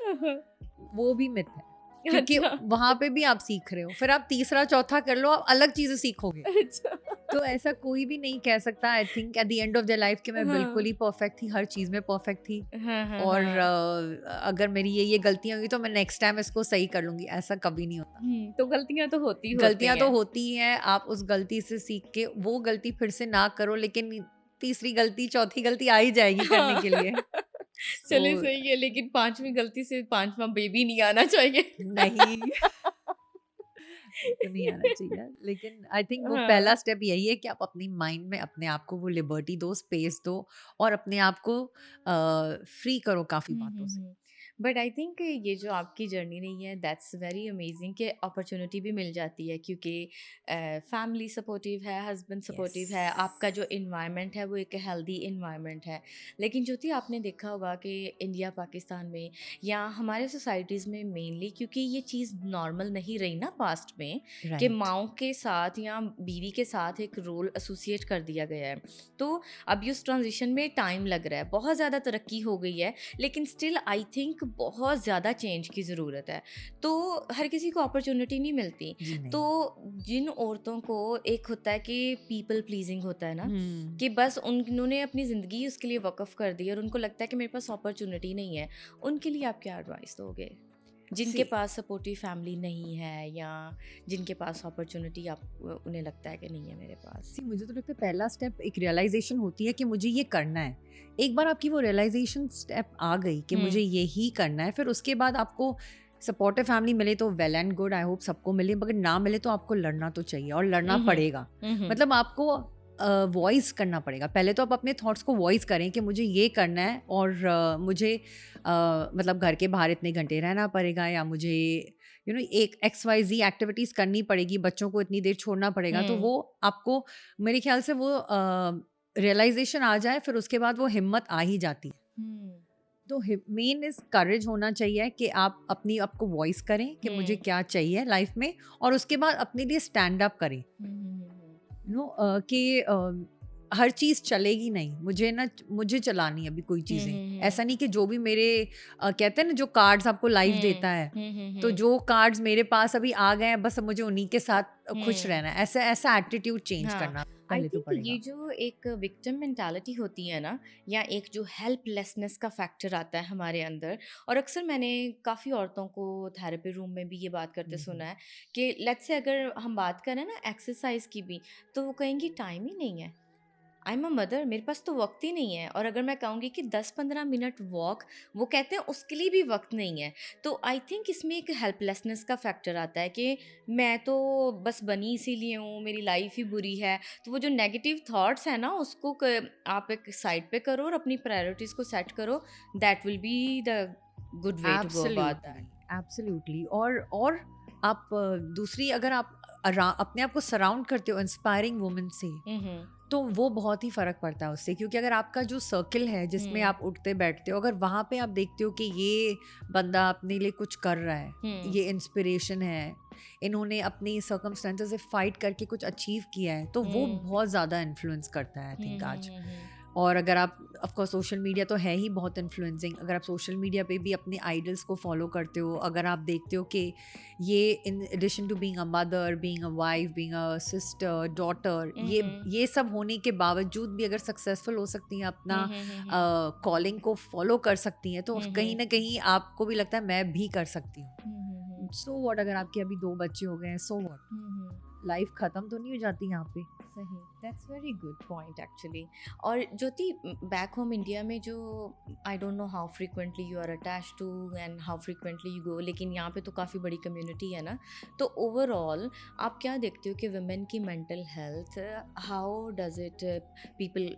Speaker 1: वो भी मिथ है, क्योंकि
Speaker 2: अच्छा।
Speaker 1: वहां पे भी आप सीख रहे हो, फिर आप तीसरा चौथा कर लो, आप अलग चीजें सीखोगे।
Speaker 2: अच्छा।
Speaker 1: तो ऐसा कोई भी नहीं कह सकता I think at the end of the life कि मैं बिल्कुल
Speaker 2: हाँ।
Speaker 1: ही परफेक्ट थी, हर चीज में परफेक्ट थी,
Speaker 2: हाँ, हाँ,
Speaker 1: और
Speaker 2: हाँ।
Speaker 1: अगर मेरी ये गलतियां हुई तो मैं नेक्स्ट टाइम इसको सही कर लूंगी, ऐसा कभी नहीं होता।
Speaker 2: तो गलतियां तो होती होती
Speaker 1: गलतियां तो
Speaker 2: हैं।
Speaker 1: होती हैं, आप उस गलती से सीख के वो गलती फिर से ना करो, लेकिन तीसरी गलती चौथी गलती आ ही जाएगी करने
Speaker 2: हाँ।
Speaker 1: के लिए। सो
Speaker 2: चलिए सही है, लेकिन पांचवी गलती से पांचवा बेबी नहीं आना चाहिए।
Speaker 1: नहीं, वो तो नहीं आना चाहिए, लेकिन आई थिंक वो पहला
Speaker 2: हाँ।
Speaker 1: स्टेप यही है कि आप अपनी माइंड में अपने आप को वो लिबर्टी दो, स्पेस दो, और अपने आप को फ्री करो काफी बातों से।
Speaker 2: बट आई थिंक ये जो आपकी जर्नी रही है, दैट्स वेरी अमेजिंग कि अपॉर्चुनिटी भी मिल जाती है, क्योंकि फैमिली सपोर्टिव है, हस्बैंड सपोर्टिव है,
Speaker 1: यस,
Speaker 2: आपका जो इन्वायरमेंट है वो एक हेल्दी इन्वायरमेंट है। लेकिन ज्योति, आपने देखा होगा कि इंडिया पाकिस्तान में या हमारे सोसाइटीज़ में मेनली, क्योंकि ये चीज़ नॉर्मल नहीं रही ना पास्ट में, कि
Speaker 1: राइट,
Speaker 2: माओ के साथ या बीवी के साथ एक रोल एसोसिएट कर दिया गया है। तो अभी उस ट्रांजिशन में टाइम लग रहा है, बहुत ज़्यादा तरक्की हो गई है, लेकिन स्टिल आई थिंक बहुत ज़्यादा चेंज की ज़रूरत है। तो हर किसी को अपॉर्चुनिटी नहीं मिलती।
Speaker 1: जी
Speaker 2: तो
Speaker 1: नहीं,
Speaker 2: जिन औरतों को एक होता है कि पीपल प्लीजिंग होता है ना,
Speaker 1: हम्म,
Speaker 2: कि बस उन्होंने अपनी ज़िंदगी उसके लिए वक़्फ़ कर दी और उनको लगता है कि मेरे पास अपॉर्चुनिटी नहीं है, उनके लिए आप क्या एडवाइस दोगे? जिनके
Speaker 1: सी
Speaker 2: पास सपोर्टिव फैमिली नहीं है, या जिनके पास अपॉर्चुनिटी आप उन्हें लगता है कि नहीं है मेरे पास।
Speaker 1: सी मुझे तो लगता है पहला स्टेप एक रियलाइजेशन होती है कि मुझे ये करना है। एक बार आपकी वो रियलाइजेशन स्टेप आ गई कि मुझे ये ही करना है, फिर उसके बाद आपको सपोर्टिव फैमिली मिले तो well and good, I hope सबको मिले, मगर ना मिले तो आपको लड़ना तो चाहिए और लड़ना
Speaker 2: हम्म।
Speaker 1: पड़ेगा।
Speaker 2: हम्म।
Speaker 1: मतलब आपको वॉइस करना पड़ेगा, पहले तो आप अपने थॉट्स को वॉइस करें कि मुझे ये करना है, और मुझे मतलब घर के बाहर इतने घंटे रहना पड़ेगा, या मुझे एक XYZ एक्टिविटीज़ करनी पड़ेगी, बच्चों को इतनी देर छोड़ना पड़ेगा, तो वो आपको मेरे ख्याल से वो रियलाइजेशन आ जाए, फिर उसके बाद वो हिम्मत आ ही जाती है।
Speaker 2: हम्म।
Speaker 1: तो मेन इज करेज होना चाहिए कि आप अपनी आपको वॉइस करें कि मुझे क्या चाहिए लाइफ में, और उसके बाद अपने लिए स्टैंड अप करें, कि हर चीज़ चलेगी नहीं, मुझे चलानी है अभी कोई चीज़ें, ऐसा नहीं कि जो भी मेरे कहते हैं ना, जो कार्ड्स आपको लाइफ देता है, तो जो कार्ड्स मेरे पास अभी आ गए हैं बस अब मुझे उन्हीं के साथ खुश रहना है, ऐसा ऐसा एटीट्यूड चेंज
Speaker 2: हाँ,
Speaker 1: करना
Speaker 2: आई
Speaker 1: पहले तो
Speaker 2: थिंक
Speaker 1: पड़ेगा।
Speaker 2: ये जो एक विक्टिम मेंटालिटी होती है ना, या एक जो हेल्पलेसनेस का फैक्टर आता है हमारे अंदर, और अक्सर मैंने काफ़ी औरतों को थेरेपी रूम में भी ये बात करते सुना है कि लेट्स से अगर हम बात करें ना एक्सरसाइज की भी, तो वो कहेंगी टाइम ही नहीं है, आई एम अ मदर, मेरे पास तो वक्त ही नहीं है। और अगर मैं कहूँगी कि 10-15 मिनट वॉक, वो कहते हैं उसके लिए भी वक्त नहीं है। तो आई थिंक इसमें एक हेल्पलेसनेस का फैक्टर आता है कि मैं तो बस बनी इसीलिए हूँ, मेरी लाइफ ही बुरी है। तो वो जो नेगेटिव थॉट्स हैं ना, उसको आप एक साइड पे करो और अपनी प्रायोरिटीज़ को सेट करो, that will be the good way to go about that.
Speaker 1: Absolutely, absolutely. और आप दूसरी अगर आप अपने आप को सराउंड करते हो इंस्पायरिंग वुमेन से, तो वो बहुत ही फर्क पड़ता है उससे, क्योंकि अगर आपका जो सर्किल है जिसमें आप उठते बैठते हो, अगर वहाँ पे आप देखते हो कि ये बंदा अपने लिए कुछ कर रहा है, ये इंस्पिरेशन है, इन्होंने अपनी सर्कमस्टेंसेस से फाइट करके कुछ अचीव किया है, तो वो बहुत ज़्यादा इन्फ्लुएंस करता है आई थिंक आज। और अगर आप ऑफकोर्स सोशल मीडिया तो है ही बहुत इन्फ्लुएंसिंग, अगर आप सोशल मीडिया पे भी अपने आइडल्स को फॉलो करते हो, अगर आप देखते हो कि ये in addition to being a mother, being a wife, being a sister, daughter, ये सब होने के बावजूद भी अगर सक्सेसफुल हो सकती हैं, अपना कॉलिंग को फॉलो कर सकती हैं, तो कहीं ना कहीं आपको भी लगता है मैं भी कर सकती हूँ। सो व्हाट, अगर आपके अभी 2 बच्चे हो गए हैं, सो व्हाट, लाइफ खत्म तो नहीं हो जाती यहाँ पे।
Speaker 2: सही, that's very good point actually. और ज्योति, बैक होम इंडिया में जो I don't know how frequently you are attach to and how frequently you go, लेकिन यहाँ पे तो काफ़ी बड़ी कम्युनिटी है ना, तो ओवरऑल आप क्या देखते हो कि वुमेन की mental health, how does it, people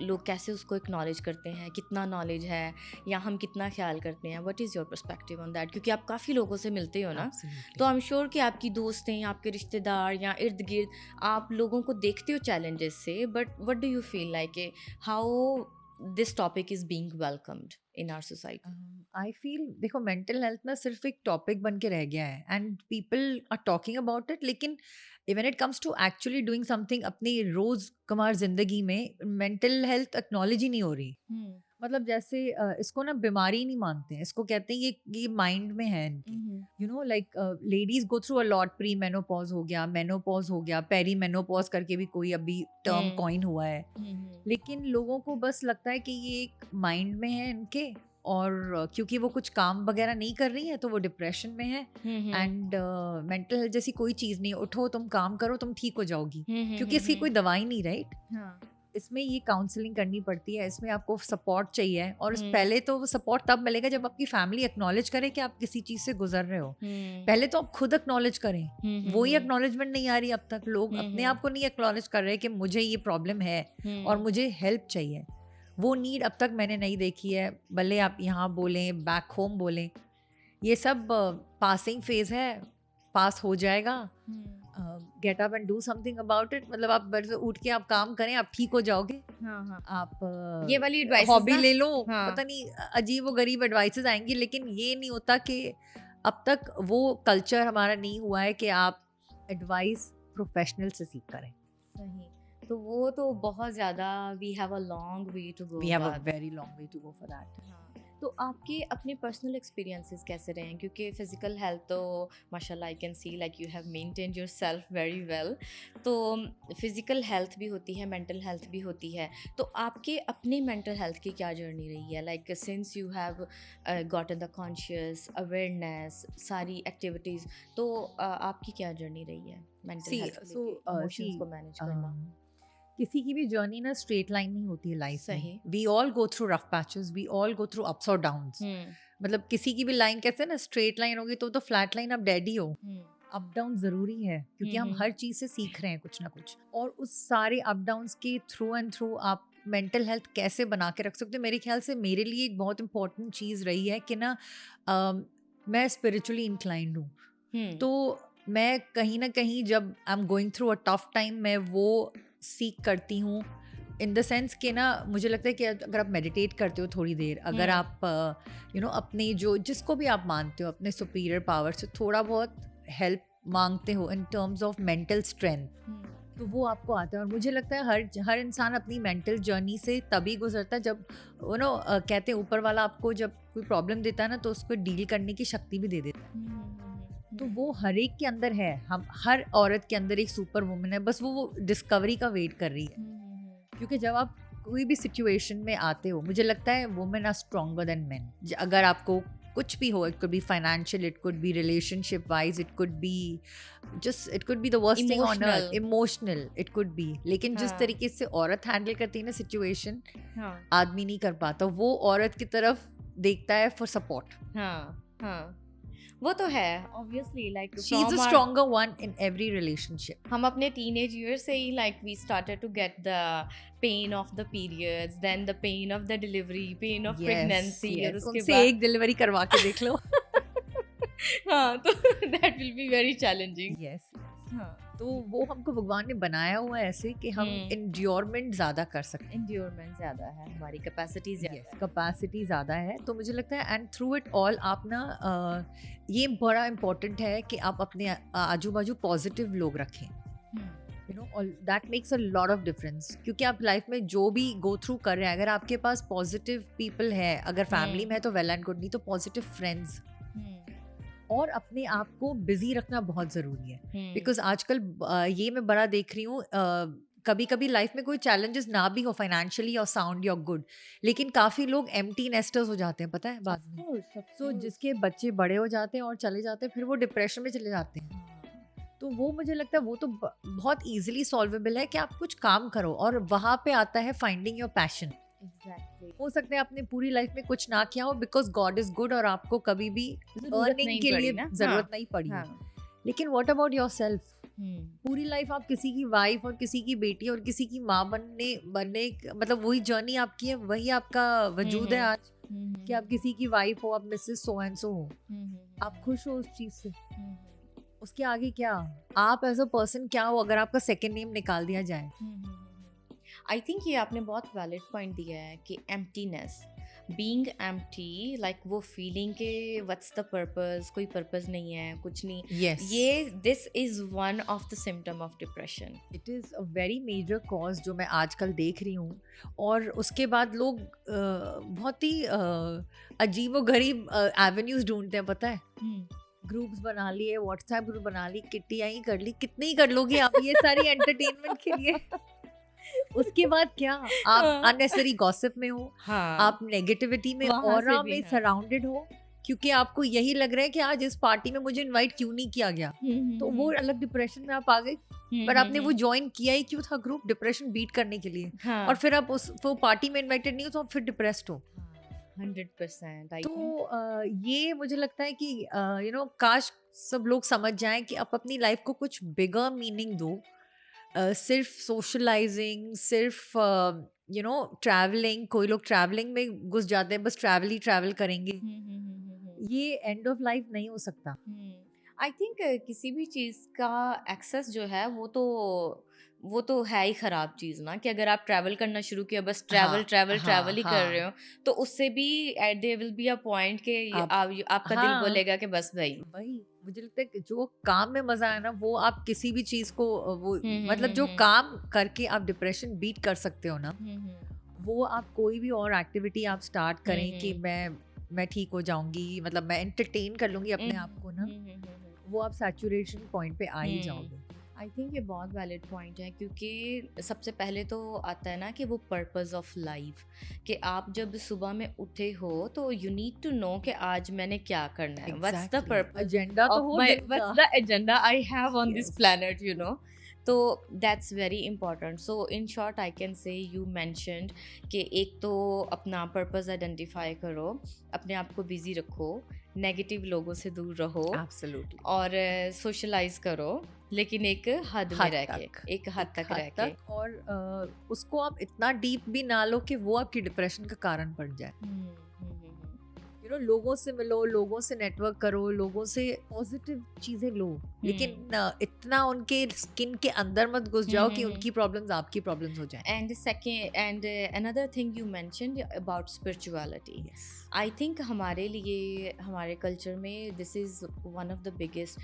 Speaker 2: लोग कैसे उसको एक्नॉलेज करते हैं, कितना नॉलेज है या हम कितना ख्याल करते हैं? What is your perspective on that? क्योंकि आप काफ़ी लोगों से मिलते हो ना, तो आई एम श्योर कि आपकी दोस्त हैं, आपके रिश्तेदार या इर्द गिर्द आप लोगों को देखते हो चैलेंजेस से, but what do you feel like how this topic is being welcomed in our society?
Speaker 1: I feel, देखो मेंटल हेल्थ ना सिर्फ एक टॉपिक बन के रह गया है and people are talking about it, लेकिन when it comes to actually doing something अपनी रोजकमार जिंदगी में मेंटल हेल्थ एक्नॉलेज ही नहीं हो रही। मतलब जैसे इसको ना बीमारी नहीं मानते हैं, इसको कहते हैं ये माइंड में है इनके। You know like ladies go through a lot, pre menopause हो गया, मेनोपॉज हो गया, पेरी मेनोपॉज करके भी कोई अभी टर्म कॉइन हुआ है, लेकिन लोगों को बस लगता है कि ये एक माइंड में है इनके, और क्योंकि वो कुछ काम वगैरह नहीं कर रही है तो वो डिप्रेशन में है। एंड मेंटल हेल्थ जैसी कोई चीज़ नहीं, उठो तुम काम करो तुम ठीक हो जाओगी, क्योंकि इसकी कोई दवाई नहीं, राइट। इसमें ये काउंसलिंग करनी पड़ती है, इसमें आपको सपोर्ट चाहिए, और पहले तो वो सपोर्ट तब मिलेगा जब आपकी फैमिली एक्नॉलेज करे कि आप किसी चीज़ से गुजर रहे हो। पहले तो आप खुद एक्नॉलेज करें, वो ही एक्नॉलेजमेंट नहीं आ रही अब तक। लोग अपने आप को नहीं एक्नॉलेज कर रहे कि मुझे ये प्रॉब्लम है और मुझे हेल्प चाहिए। वो नीड अब तक मैंने नहीं देखी है, भले आप यहाँ बोलें, बैक होम बोलें, ये सब पासिंग फेज है, पास हो जाएगा। Get up and do something about it, मतलब आप उठ के आप काम करें, आप ठीक हो जाओगे। आप
Speaker 2: ये वाली एडवाइस
Speaker 1: हॉबी ले लो, पता नहीं अजीब व गरीब एडवाइसेस आएंगी, लेकिन ये नहीं होता कि अब तक वो कल्चर हमारा नहीं हुआ है कि आप एडवाइस प्रोफेशनल से सीख करें।
Speaker 2: सही, तो वो तो बहुत ज़्यादा we have a long way to go,
Speaker 1: we have a very long way to go for that.
Speaker 2: तो आपके अपने पर्सनल एक्सपीरियंसेस कैसे रहे हैं? क्योंकि फिजिकल हेल्थ तो माशाल्लाह I can see like you have maintained yourself very well, तो फिजिकल हेल्थ भी होती है, मेंटल हेल्थ भी होती है, तो आपके अपने मेंटल हेल्थ की क्या जर्नी रही है? Like since you have gotten the conscious awareness, सारी एक्टिविटीज़, तो आपकी क्या जर्नी रही है मेंटल हेल्थ को, इमोशंस को मैनेज करना?
Speaker 1: किसी की भी जर्नी ना स्ट्रेट लाइन नहीं होती है लाइफ में। We all go through rough patches, we all go through ups और डाउन्स। मतलब किसी की भी लाइन कैसे ना स्ट्रेट लाइन होगी तो फ्लैट लाइन, आप डेड ही हो। अप डाउन जरूरी है, क्योंकि हम हर चीज से सीख रहे हैं कुछ ना कुछ, और उस सारे अप डाउन्स के थ्रू एंड थ्रू आप मेंटल हेल्थ कैसे बना के रख सकते हो। मेरे ख्याल से मेरे लिए एक बहुत इंपॉर्टेंट चीज़ रही है कि ना मैं स्पिरिचुअली इंक्लाइंड हूँ, तो मैं कहीं ना कहीं जब I am going through a tough time, मैं वो सीख करती हूँ, इन द सेंस कि ना मुझे लगता है कि अगर आप मेडिटेट करते हो थोड़ी देर, अगर आप यू नो अपने जो जिसको भी आप मानते हो अपने सुपीरियर पावर से थोड़ा बहुत हेल्प मांगते हो इन टर्म्स ऑफ मेंटल स्ट्रेंथ, तो वो आपको आता है। और मुझे लगता है हर इंसान अपनी मेंटल जर्नी से तभी गुजरता है जब वो नो कहते हैं ऊपर वाला आपको जब कोई प्रॉब्लम देता है ना तो उसको डील करने की शक्ति भी दे देता है। तो वो हर एक के अंदर है, हम हर औरत के अंदर एक सुपर वुमन है, बस वो डिस्कवरी का वेट कर रही है। क्योंकि जब आप कोई भी सिचुएशन में आते हो, मुझे लगता है women are stronger than men. अगर आपको कुछ भी हो, it could be financial, it could be relationship wise, it could be just, it could be the worst thing on earth, emotional it could be, लेकिन जिस तरीके से औरत हैंडल करती है ना सिचुएशन, आदमी नहीं कर पाता। वो औरत की तरफ देखता है फॉर सपोर्ट।
Speaker 2: वो तो है obviously, like
Speaker 1: she is a stronger one in every relationship.
Speaker 2: हम अपने टीनेज ईयर से ही like we started to get the pain of the periods, then the pain of the delivery, pain of pregnancy, और उसके बाद
Speaker 1: एक delivery करवा के देख लो।
Speaker 2: हाँ, तो that will be very challenging.
Speaker 1: Yes, तो वो हमको भगवान ने बनाया हुआ है ऐसे कि हम इंड्योरमेंट ज़्यादा कर सकते हैं।
Speaker 2: इंड्योरमेंट ज़्यादा है, हमारी कैपेसिटी
Speaker 1: कैपेसिटी ज़्यादा है। तो मुझे लगता है एंड थ्रू इट ऑल आप ना ये बड़ा इम्पोर्टेंट है कि आप अपने आजू बाजू पॉजिटिव लोग रखें, यू नो, और that makes a lot of difference. क्योंकि आप लाइफ में जो भी गो थ्रू कर रहे हैं, अगर आपके पास पॉजिटिव पीपल है, अगर फैमिली में है तो वेल एंड गुड, नहीं तो पॉजिटिव फ्रेंड्स, और अपने आप को बिजी रखना बहुत ज़रूरी है। बिकॉज आजकल ये मैं बड़ा देख रही हूँ, कभी कभी लाइफ में कोई चैलेंजेस ना भी हो फाइनेंशियली और साउंड या गुड, लेकिन काफ़ी लोग एम्प्टी नेस्टर्स हो जाते हैं, पता है बाद में। सो जिसके बच्चे बड़े हो जाते हैं और चले जाते हैं, फिर वो डिप्रेशन में चले जाते हैं। तो वो मुझे लगता है वो तो बहुत इजीली सॉल्वेबल है कि आप कुछ काम करो, और वहां पे आता है फाइंडिंग योर पैशन।
Speaker 2: एग्जैक्टली,
Speaker 1: हो सकता है आपने पूरी लाइफ में कुछ ना किया हो, बिकॉज गॉड इज गुड और आपको कभी भी
Speaker 2: जरूरत
Speaker 1: अर्निंग
Speaker 2: नहीं
Speaker 1: के
Speaker 2: पड़ी
Speaker 1: लिए
Speaker 2: ना।
Speaker 1: जरूरत नहीं पड़ी हो।
Speaker 2: हाँ,
Speaker 1: लेकिन व्हाट अबाउट योर सेल्फ?
Speaker 2: हम्म,
Speaker 1: पूरी लाइफ आप किसी की वाइफ और किसी की बेटी और किसी की माँ बनने मतलब वही जर्नी आपकी है, वही आपका वजूद है आज, कि आप किसी की वाइफ हो, आप मिसेस सो एंड सो हो, आप खुश हो उस चीज से। उसके आगे क्या, आप एज अ पर्सन क्या हो अगर आपका सेकंड नेम निकाल दिया जाए?
Speaker 2: आई थिंक ये आपने बहुत वैलिड पॉइंट दिया है कि एम्प्टीनेस, बीइंग एम्प्टी, लाइक वो फीलिंग के व्हाट्स द पर्पस, कोई पर्पस नहीं है, कुछ नहीं।
Speaker 1: यस,
Speaker 2: ये this is one of the symptom of depression.
Speaker 1: It is a very major cause जो मैं आजकल देख रही हूँ। और उसके बाद लोग बहुत ही अजीब व गरीब एवेन्यूज ढूंढते हैं, पता है। ग्रुप्स बना लिए, व्हाट्सएप ग्रुप बना ली, किट्टियाँ ही कर ली, कितनी ही कर लोगे आप ये सारी एंटरटेनमेंट के लिए। उसके बाद क्या, आप अननेसेसरी गॉसिप में हो,
Speaker 2: हाँ,
Speaker 1: आप नेगेटिविटी में,
Speaker 2: वहाँ से
Speaker 1: ऑरा
Speaker 2: भी,
Speaker 1: में
Speaker 2: हाँ।
Speaker 1: सराउंडेड हो, क्योंकि आपको यही लग रहा है कि आज इस पार्टी में मुझे इनवाइट क्यों नहीं किया गया। तो वो अलग डिप्रेशन में आप आ गए। पर आपने वो ज्वाइन किया ही क्यों था ग्रुप? डिप्रेशन बीट करने के लिए।
Speaker 2: हाँ,
Speaker 1: और फिर आप उस वो पार्टी में इनवाइटेड नहीं हो तो आप फिर डिप्रेस्ड हो।
Speaker 2: 100% आई
Speaker 1: तो ये मुझे लगता है कि काश सब लोग समझ जाएं कि आप अपनी लाइफ को कुछ बिगर मीनिंग दो। सिर्फ सोशलाइजिंग, सिर्फ ट्रैवलिंग, कोई लोग ट्रैवलिंग में घुस जाते हैं, बस ट्रैवल ही ट्रैवल करेंगे, ये एंड ऑफ लाइफ नहीं हो सकता।
Speaker 2: आई थिंक किसी भी चीज़ का एक्सेस जो है वो तो है ही ख़राब चीज़ ना, कि अगर आप ट्रैवल करना शुरू किया, बस ट्रैवल
Speaker 1: हाँ,
Speaker 2: ट्रैवल
Speaker 1: हाँ,
Speaker 2: ट्रैवल ही कर रहे
Speaker 1: हाँ,
Speaker 2: हो, तो उससे भी there will be a point कि
Speaker 1: आप
Speaker 2: आपका दिल
Speaker 1: हाँ,
Speaker 2: बोलेगा कि बस भाई।
Speaker 1: वही मुझे लगता है कि जो काम में मजा है ना, वो आप किसी भी चीज को वो मतलब जो
Speaker 2: हम्म,
Speaker 1: काम करके आप डिप्रेशन बीट कर सकते हो ना, वो आप कोई भी और एक्टिविटी आप स्टार्ट करें कि मैं ठीक हो जाऊंगी, मतलब मैं एंटरटेन कर लूंगी अपने आप को ना, वो आप सैचुरेशन पॉइंट पे आ ही जाओगे।
Speaker 2: आई थिंक ये बहुत वैलिड पॉइंट है, क्योंकि सबसे पहले तो आता है ना कि वो पर्पस ऑफ लाइफ, कि आप जब सुबह में उठे हो तो यू नीड टू नो कि आज मैंने क्या करना है, व्हाट्स द पर्पस,
Speaker 1: एजेंडा तो हो दिन का।
Speaker 2: What's the agenda I have on this
Speaker 1: Yes.
Speaker 2: Planet, you know. तो that's very important. So in short I can say you mentioned कि एक तो अपना पर्पस आइडेंटिफाई करो, अपने आप को बिजी रखो, नेगेटिव लोगों से दूर रहो,
Speaker 1: एब्सोल्युटली,
Speaker 2: और सोशलाइज करो, लेकिन एक हद में रह के, एक हद तक रह के।
Speaker 1: और उसको आप इतना डीप भी ना लो कि वो आपकी डिप्रेशन का कारण बन जाए। लोगों से मिलो, लोगों से नेटवर्क करो, लोगों से पॉजिटिव चीजें लो, लेकिन इतना उनके स्किन के अंदर मत घुस जाओ कि उनकी प्रॉब्लम्स आपकी प्रॉब्लम्स हो जाएं।
Speaker 2: And another thing you mentioned about spirituality, I think हमारे लिए, हमारे कल्चर में this is one of the biggest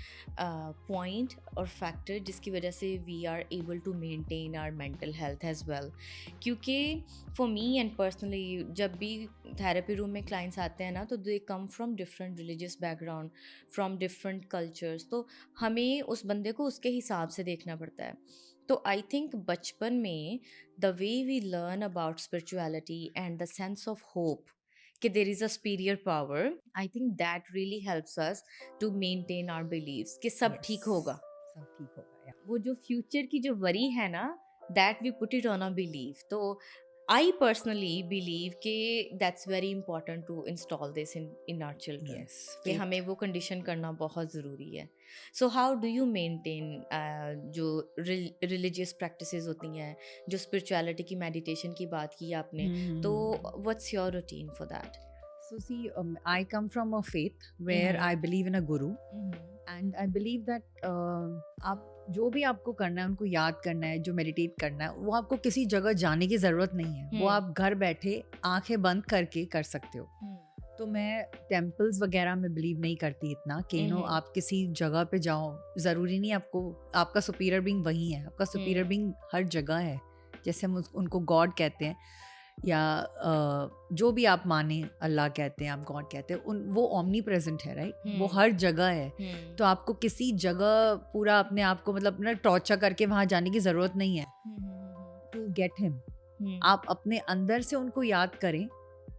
Speaker 2: point और फैक्टर जिसकी वजह से we are able to maintain our mental health as well. क्योंकि फॉर मी एंड पर्सनली, जब भी थेरेपी रूम में क्लाइंट्स आते हैं ना, तो they come from different religious background, from different cultures, तो हमें उस बंदे को उसके हिसाब से देखना पड़ता है। तो आई थिंक बचपन में the way we learn about spirituality and the sense of hope कि there is a superior power, I think that really helps us to maintain our beliefs कि सब ठीक होगा,
Speaker 1: सब ठीक होगा।
Speaker 2: वो जो फ्यूचर की जो वरी है ना, that we put it on a believe. तो आई पर्सनली बिलीव कि that's very important to install this in our children, कि हमें वो कंडीशन करना बहुत ज़रूरी है। So how do you maintain जो रिलीजियस प्रैक्टिसेस होती हैं, जो स्पिरिचुअलिटी की, मेडिटेशन की बात की आपने, तो what's your routine for that?
Speaker 1: So see, I come from a faith where I believe in a guru, and I believe that आप जो भी आपको करना है, उनको याद करना है, जो मेडिटेट करना है, वो आपको किसी जगह जाने की ज़रूरत नहीं है, वो आप घर बैठे आंखें बंद करके कर सकते हो। तो मैं टेम्पल्स वगैरह में बिलीव नहीं करती इतना कि आप किसी जगह पे जाओ, ज़रूरी नहीं आपको, आपका सुपीरियर बीइंग वही है, आपका सुपीरियर बीइंग हर जगह है। जैसे हम उनको गॉड कहते हैं, या जो भी आप माने, अल्लाह कहते हैं, आप गॉड कहते हैं, वो ओमनी प्रेजेंट है, राइट? वो हर जगह है। तो आपको किसी जगह पूरा अपने आप को मतलब ना टॉर्चर करके वहां जाने की जरूरत नहीं है टू गेट हिम। आप अपने अंदर से उनको याद करें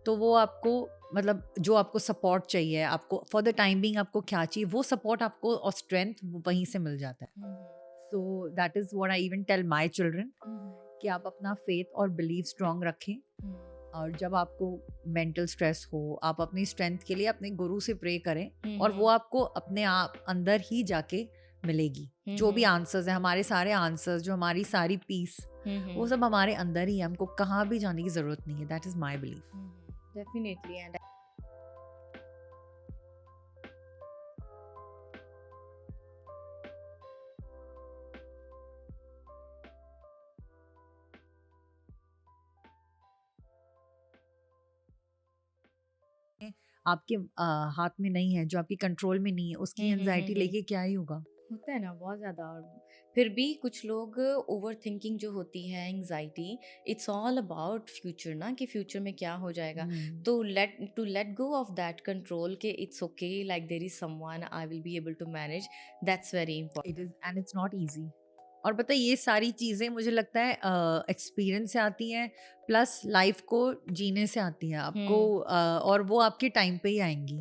Speaker 1: तो वो आपको मतलब जो आपको सपोर्ट चाहिए, आपको फॉर द टाइम बीइंग आपको क्या चाहिए, वो सपोर्ट आपको और स्ट्रेंथ वहीं से मिल जाता है। So that is what I even tell my children कि आप अपना फेथ और बिलीव स्ट्रांग रखें। और जब आपको मेंटल स्ट्रेस हो, आप अपनी स्ट्रेंथ के लिए अपने गुरु से प्रे करें और वो आपको अपने आप अंदर ही जाके मिलेगी। जो भी आंसर्स है, हमारे सारे आंसर्स, जो हमारी सारी पीस, वो सब हमारे अंदर ही है, हमको कहाँ भी जाने की जरूरत नहीं है। That is my belief.
Speaker 2: Definitely. And
Speaker 1: आपके हाथ में नहीं है, जो आपकी कंट्रोल में नहीं है, उसकी एंजाइटी लेके क्या ही होगा।
Speaker 2: होता है ना बहुत ज़्यादा। और फिर भी कुछ लोग ओवर थिंकिंग जो होती है, anxiety, it's all about future ना, कि फ्यूचर में क्या हो जाएगा। तो let go of that control के it's okay, like there is someone I will be able to manage, that's very important.
Speaker 1: It is and it's not easy. और पता है ये सारी चीज़ें मुझे लगता है एक्सपीरियंस से आती हैं, प्लस लाइफ को जीने से आती हैं आपको। और वो आपके टाइम पे ही आएंगी।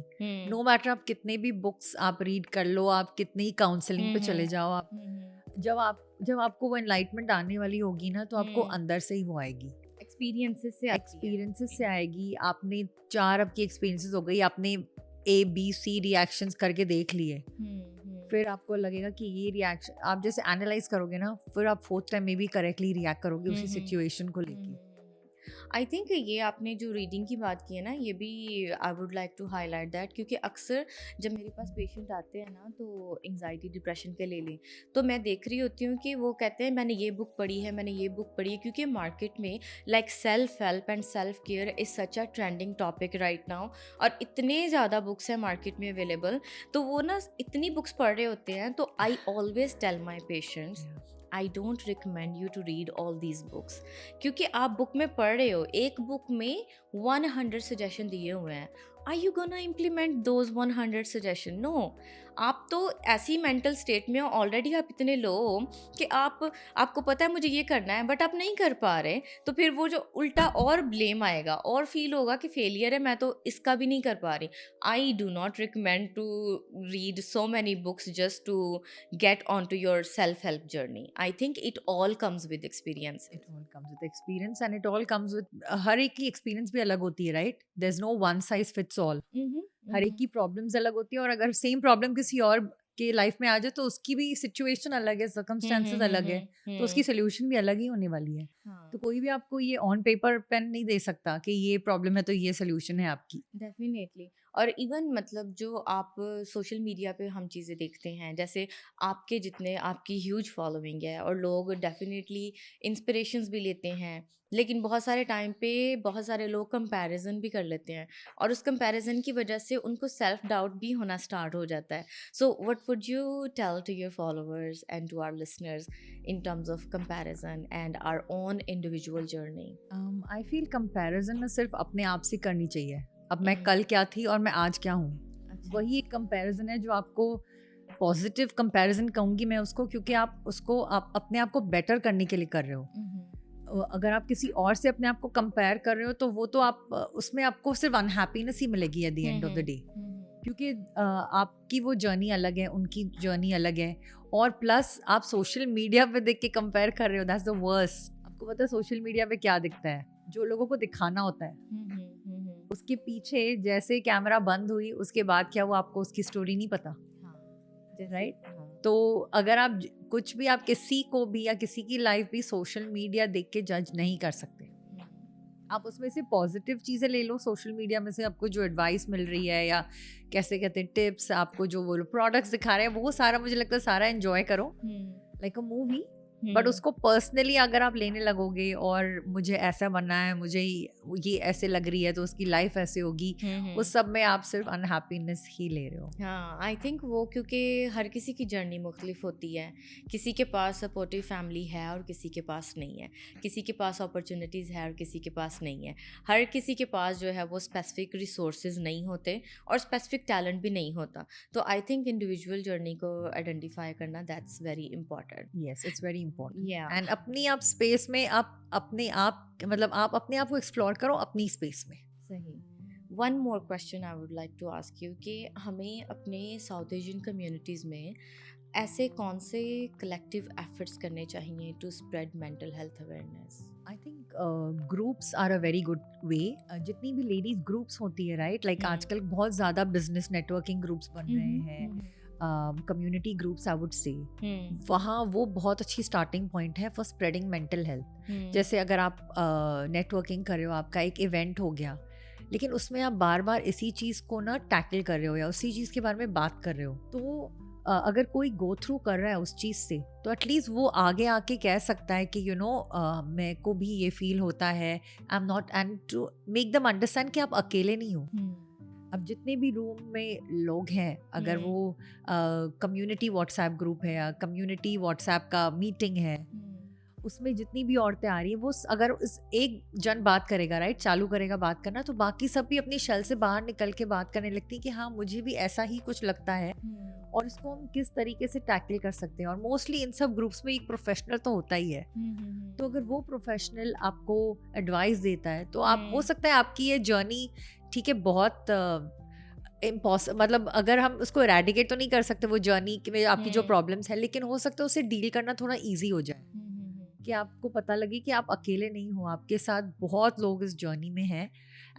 Speaker 1: नो मैटर आप कितने भी बुक्स आप रीड कर लो, आप कितनी ही काउंसलिंग पे चले जाओ, आप जब आपको वो एनलाइटमेंट आने वाली होगी ना, तो आपको अंदर से ही वो आएगी। एक्सपीरियंसेस से आएगी। आपने 4 आपकी एक्सपीरियंसेस हो गई, आपने ABC रिएक्शंस करके देख लिए, फिर आपको लगेगा कि ये रिएक्शन आप जैसे एनालाइज करोगे ना, फिर आप 4th टाइम में भी करेक्टली रिएक्ट करोगे उसी सिचुएशन को लेके।
Speaker 2: आई थिंक ये आपने जो रीडिंग की बात की है ना, ये भी I would like to highlight that, क्योंकि अक्सर जब मेरे पास पेशेंट आते हैं ना, तो एंग्जाइटी डिप्रेशन के ले लें, तो मैं देख रही होती हूँ कि वो कहते हैं मैंने ये बुक पढ़ी है, मैंने ये बुक पढ़ी है, क्योंकि मार्केट में like self help and self care is such a trending topic right now, और इतने ज़्यादा बुक्स हैं मार्केट में अवेलेबल। तो वो ना इतनी बुक्स पढ़ रहे होते हैं, तो I always tell my patients, I don't recommend you to read all these books, क्योंकि आप बुक में पढ़ रहे हो, एक बुक में 100 सजेशन दिए हुए हैं, are you gonna implement those 100 suggestion? No. आप तो ऐसी मेंटल स्टेट में हो ऑलरेडी, आप इतने लो हो कि आपको पता है मुझे ये करना है, बट आप नहीं कर पा रहे, तो फिर वो जो उल्टा और ब्लेम आएगा और फील होगा कि फेलियर है, मैं तो इसका भी नहीं कर पा रही। I do not recommend to read so many books just to get onto your self-help journey. I think it all comes with experience.
Speaker 1: It all comes with experience and it all comes with हर एक की experience भी अलग होती है, right? There's no one size fits all. हर एक की problems अलग होती है, और अगर सेम प्रॉब्लम किसी और के लाइफ में आ जाए, तो उसकी भी सिचुएशन अलग है, सर्कमस्टेंसेस अलग है, तो उसकी सोल्यूशन भी अलग ही होने वाली है। तो कोई भी आपको ये ऑन पेपर पेन नहीं दे सकता कि ये प्रॉब्लम है तो ये सोल्यूशन है आपकी।
Speaker 2: डेफिनेटली। और इवन मतलब जो आप सोशल मीडिया पे हम चीज़ें देखते हैं, जैसे आपके जितने आपकी ह्यूज फॉलोइंग है, और लोग डेफिनेटली इंस्पिरेशंस भी लेते हैं, लेकिन बहुत सारे टाइम पे बहुत सारे लोग कंपैरिजन भी कर लेते हैं, और उस कंपैरिजन की वजह से उनको सेल्फ डाउट भी होना स्टार्ट हो जाता है। So what would you tell to your followers and to our listeners in terms of comparison and our own individual journey?
Speaker 1: I feel comparison ना सिर्फ अपने आप से करनी चाहिए। अब मैं कल क्या थी और मैं आज क्या हूँ, वही एक कंपैरिजन है जो आपको पॉजिटिव कंपैरिजन कहूँगी मैं उसको, क्योंकि आप उसको आप अपने आप को बेटर करने के लिए कर रहे हो। अगर आप किसी और से अपने आप को कंपेयर कर रहे हो, तो वो तो आप उसमें आपको सिर्फ अनहैप्पीनेस ही मिलेगी at the end of the day, क्योंकि आपकी वो जर्नी अलग है, उनकी जर्नी अलग है, और प्लस आप सोशल मीडिया पे देख के कंपेयर कर रहे हो, दैट्स द वर्स्ट। आपको पता है सोशल मीडिया पे क्या दिखता है, जो लोगों को दिखाना होता है, उसके पीछे जैसे कैमरा बंद हुई उसके बाद क्या हुआ आपको उसकी स्टोरी नहीं पता, राइट? तो अगर आप कुछ भी, आप किसी को भी या किसी की लाइफ भी सोशल मीडिया देख के जज नहीं कर सकते। आप उसमें से पॉजिटिव चीज़ें ले लो, सोशल मीडिया में से आपको जो एडवाइस मिल रही है, या कैसे कहते हैं टिप्स, आपको जो वो प्रोडक्ट्स दिखा रहे हैं, वो सारा मुझे लगता है सारा एंजॉय करो लाइक अ मूवी। बट उसको पर्सनली अगर आप लेने लगोगे और मुझे ऐसा बनना है, मुझे ये ऐसे लग रही है तो उसकी लाइफ ऐसे होगी, उस सब में आप सिर्फ अनहैप्पीनेस ही ले रहे हो।
Speaker 2: हाँ, आई थिंक वो क्योंकि हर किसी की जर्नी मुख्तलिफ होती है, किसी के पास सपोर्टिव फैमिली है और किसी के पास नहीं है, किसी के पास अपॉर्चुनिटीज़ है और किसी के पास नहीं है, हर किसी के पास जो है वो स्पेसिफिक रिसोर्सेज नहीं होते और स्पेसिफिक टैलेंट भी नहीं होता। तो आई थिंक इंडिविजुअल जर्नी को आइडेंटिफाई करना that's very important.
Speaker 1: Yes, it's very important.
Speaker 2: Yeah.
Speaker 1: And अपनी आप स्पेस में आप अपने आप मतलब आप अपने आप को एक्सप्लोर करो अपनी स्पेस में।
Speaker 2: सही। One more question I would like to ask you कि हमें अपने साउथ एशियन कम्युनिटीज़ में ऐसे कौन से कलेक्टिव एफर्ट्स करने चाहिए to spread mental health awareness?
Speaker 1: I think groups are a very good way. जितनी भी लेडीज ग्रुप्स होती है राइट, लाइक आजकल बहुत ज़्यादा बिजनेस नेटवर्किंग ग्रुप्स बन रहे हैं, community groups I would say, वहाँ वो बहुत अच्छी स्टार्टिंग पॉइंट है फॉर स्प्रेडिंग मेंटल हेल्थ. जैसे अगर आप नेटवर्किंग कर रहे हो, आपका एक इवेंट हो गया, लेकिन उसमें आप बार बार इसी चीज़ को ना टैकल कर रहे हो या उसी चीज़ के बारे में बात कर रहे हो, तो अगर कोई गो थ्रू कर रहा है उस चीज़ से, तो एटलीस्ट वो आगे आके कह सकता है कि यू नो मेरे को भी ये फील होता है, I am not, and to make them understand कि आप अकेले नहीं हो. अब जितने भी रूम में लोग हैं, अगर वो कम्युनिटी व्हाट्सएप ग्रुप है या कम्युनिटी व्हाट्सएप का मीटिंग है, उसमें जितनी भी औरतें आ रही है, वो अगर उस एक जन बात करेगा राइट, चालू करेगा बात करना, तो बाकी सब भी अपनी शेल से बाहर निकल के बात करने लगती है कि हाँ मुझे भी ऐसा ही कुछ लगता है और इसको हम किस तरीके से टैकल कर सकते हैं. और मोस्टली इन सब ग्रुप्स में एक प्रोफेशनल तो होता ही है, तो अगर वो प्रोफेशनल आपको एडवाइस देता है, तो आप हो सकता है आपकी ये जर्नी, ठीक है, बहुत मतलब अगर हम उसको एरेडिकेट तो नहीं कर सकते वो जर्नी में आपकी जो प्रॉब्लम्स है, लेकिन हो सकता है उसे डील करना थोड़ा ईजी हो जाए, कि आपको पता लगे कि आप अकेले नहीं हो, आपके साथ बहुत लोग इस जर्नी में हैं,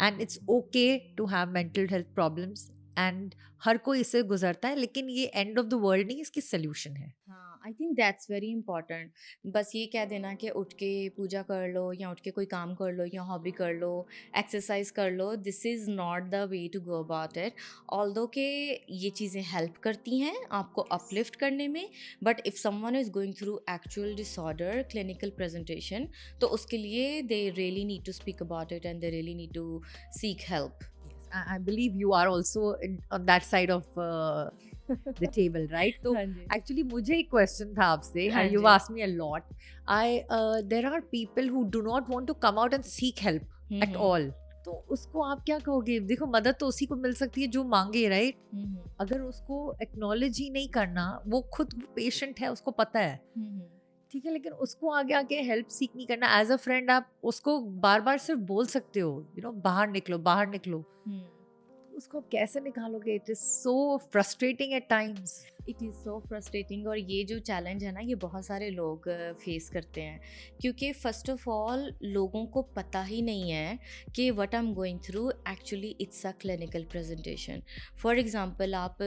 Speaker 1: and it's okay to have mental health problems, and हर कोई इससे गुजरता है, लेकिन ये एंड ऑफ द वर्ल्ड नहीं, इसकी सोल्यूशन है.
Speaker 2: हाँ, I think that's very important. बस ये कह देना कि उठ के पूजा कर लो या उठ के कोई काम कर लो या हॉबी कर लो, एक्सरसाइज कर लो, this is not the way to go about it. Although के ये चीज़ें हेल्प करती हैं आपको अपलिफ्ट करने में, but if someone is going through actual disorder, clinical presentation, तो उसके लिए they really need to speak about it and they really need to seek help.
Speaker 1: I believe you are also on that side of the table, right? So actually मुझे एक question था आपसे, you've asked me a lot. There are people who do not want to come out and seek help at all. तो उसको आप क्या कहोगे? देखो, मदद तो उसी को मिल सकती है जो मांगे, राइट? अगर उसको एक्नॉलेज ही नहीं करना, वो खुद पेशेंट है, उसको पता है, ठीक है, लेकिन उसको आगे आके हेल्प सीख नहीं करना. एज अ फ्रेंड आप उसको बार बार सिर्फ बोल सकते हो, यू नो, बाहर निकलो, बाहर निकलो. उसको आप कैसे निकालोगे? It is so frustrating at times.
Speaker 2: It is so frustrating. और ये जो चैलेंज है ना, ये बहुत सारे लोग फेस करते हैं, क्योंकि फ़र्स्ट ऑफ ऑल लोगों को पता ही नहीं है कि what I am going through actually it's a clinical presentation. For example, आप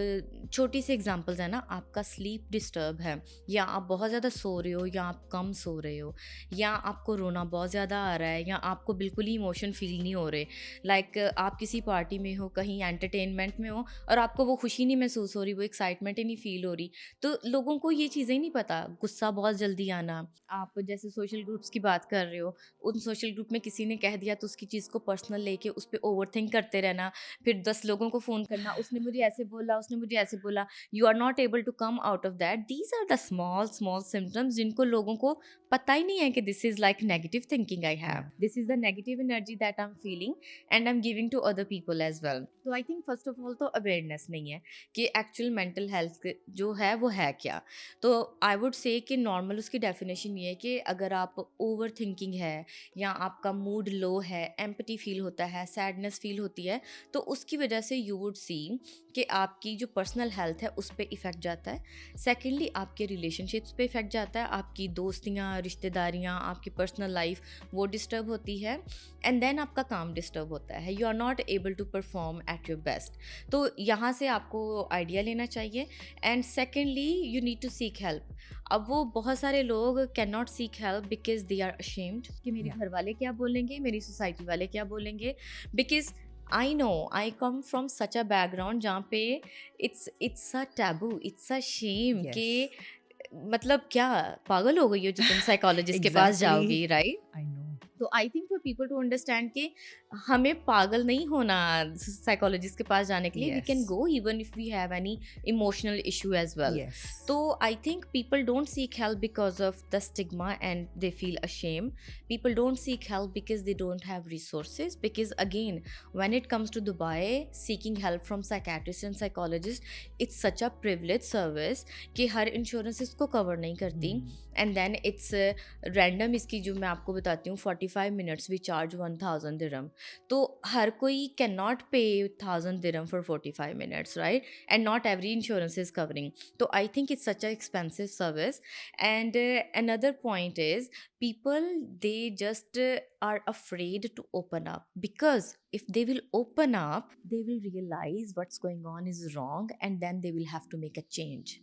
Speaker 2: छोटी सी एग्जांपल्स है ना, आपका स्लीप डिस्टर्ब है, या आप बहुत ज़्यादा सो रहे हो, या आप कम सो रहे हो, या आपको रोना बहुत ज़्यादा आ रहा है, या आपको बिल्कुल ही इमोशन फील नहीं हो रहे, लाइक आप किसी पार्टी में हो, कहीं एंटरटेनमेंट में हो, और आपको वो खुशी नहीं महसूस हो रही, वो एक्साइटमेंट ही नहीं फील हो रही. तो लोगों को ये चीज़ें नहीं पता. गुस्सा बहुत जल्दी आना. आप जैसे सोशल ग्रुप्स की बात कर रहे हो, उन सोशल ग्रुप में किसी ने कह दिया तो उसकी चीज़ को पर्सनल लेके उस पर ओवर थिंक करते रहना, फिर 10 लोगों को फ़ोन करना, उसने मुझे ऐसे बोला, उसने मुझे ऐसे बोला. You are not able to come out of that. These are the small small symptoms जिनको लोगों को पता ही नहीं है कि this is like negative thinking I have, this is the negative energy that I am feeling and I am giving to other people as well. तो I think first of all तो अवेयरनेस नहीं है कि actual mental health जो है वो है क्या. तो आई वुड से कि नॉर्मल उसकी डेफिनेशन ये है कि अगर आप ओवर थिंकिंग है, या आपका मूड लो है, एम्पटी फील होता है, सैडनेस फील होती है, तो उसकी वजह से यू वुड सी कि आपकी जो पर्सनल हेल्थ है उस पर इफ़ेक्ट जाता है. सेकेंडली आपके रिलेशनशिप्स पे इफ़ेक्ट जाता है, आपकी दोस्तियाँ, रिश्तेदारियाँ, आपकी पर्सनल लाइफ वो डिस्टर्ब होती है, एंड देन आपका काम डिस्टर्ब होता है. You are not able to perform at your best. तो यहाँ से आपको आइडिया लेना चाहिए. And secondly you need to seek help. अब वो बहुत सारे लोग can not seek help because they are ashamed कि मेरे घर वाले क्या बोलेंगे, मेरी सोसाइटी वाले क्या बोलेंगे. Because I know I come from such a background जहाँ पे it's a taboo, it's a shame कि मतलब क्या पागल हो गई हो जो तुम साइकोलॉजिस्ट के पास जाओगी, राइट?
Speaker 1: I know.
Speaker 2: तो I think for people to understand कि हमें पागल नहीं होना साइकोलॉजिस्ट के पास जाने के लिए. We can go even if we have any emotional issue as well. तो I think people don't seek help because of the stigma and they feel ashamed. People don't seek help because they don't have resources. Because again when it comes to Dubai, seeking help from psychiatrist and psychologist, it's such a privilege service कि हर insurance इसको cover नहीं करती. And then it's random. इसकी जो मैं आपको बताती हूँ, 45 minutes we charge 1000 dirham. तो हर कोई cannot pay 1000 dirham for 45 minutes, right? And not every insurance is covering. So I think it's such an expensive service. And another point is people, they just are afraid to open up, because if they will open up, they will realize what's going on is wrong, and then they will have to make a change.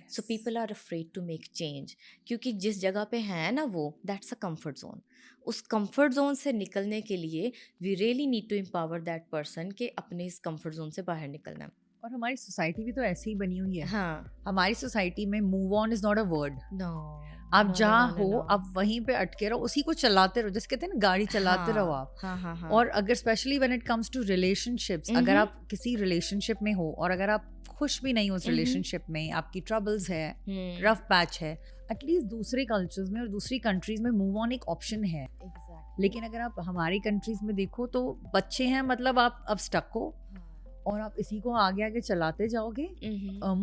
Speaker 2: So people are afraid to make change, क्योंकि जिस जगह पे है ना वो, that's a comfort zone. उस comfort zone से निकलने के लिए we really need to empower that person कि अपने इस comfort zone से बाहर निकलना है.
Speaker 1: और हमारी सोसाइटी भी तो ऐसी ही बनी हुई है.
Speaker 2: हाँ.
Speaker 1: हमारी सोसाइटी में move on is not a word.
Speaker 2: No.
Speaker 1: आप
Speaker 2: No,
Speaker 1: जहाँ
Speaker 2: no, no,
Speaker 1: हो
Speaker 2: no.
Speaker 1: आप वहीं पे अटके रहो, उसी को चलाते रहो, जैसे कहते हैं ना गाड़ी चलाते रहो आप.
Speaker 2: हाँ.
Speaker 1: और अगर specially when it comes to relationships, अगर आप किसी रिलेशनशिप में हो और अगर आप खुश भी नहीं हो उस रिलेशनशिप में, आपकी ट्रबल्स है, रफ पैच है, एटलीस्ट दूसरे कल्चर्स में और दूसरी कंट्रीज में मूव ऑन एक ऑप्शन है. लेकिन अगर आप हमारी कंट्रीज में देखो तो बच्चे हैं, मतलब आप अब स्टक हो और आप इसी को आगे आगे चलाते जाओगे.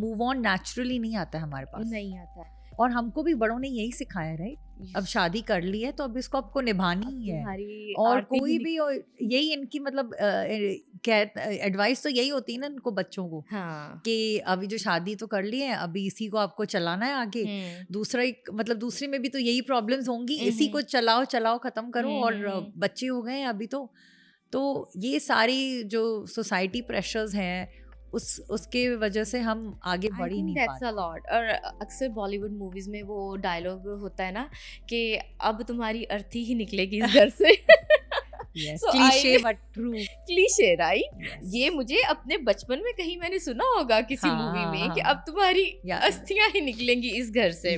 Speaker 1: मूव ऑन नेचुरली नहीं आता है हमारे पास,
Speaker 2: नहीं आता है.
Speaker 1: और हमको भी बड़ों ने यही सिखाया, राइट? अब शादी कर ली है तो अब इसको आपको निभानी ही है. और कोई भी यही इनकी मतलब एडवाइस तो यही होती है ना इनको बच्चों को,
Speaker 2: हाँ.
Speaker 1: कि अभी जो शादी तो कर ली है, अभी इसी को आपको चलाना है आगे. दूसरा एक मतलब दूसरे में भी तो यही प्रॉब्लम्स होंगी, इसी को चलाओ चलाओ खत्म करो. और बच्चे हो गए अभी तो ये सारी जो सोसाइटी प्रेशर्स हैं उसके वजह से हम आगे बढ़ ही नहीं पाते.
Speaker 2: और अक्सर बॉलीवुड मूवीज में वो डायलॉग होता है ना कि अब तुम्हारी अर्थी ही निकलेगी इस घर से.
Speaker 1: Cliché but true.
Speaker 2: Cliché, right? ये मुझे अपने बचपन में कहीं मैंने सुना होगा किसी मूवी में कि अब तुम्हारी अस्थियां ही निकलेंगी इस घर से.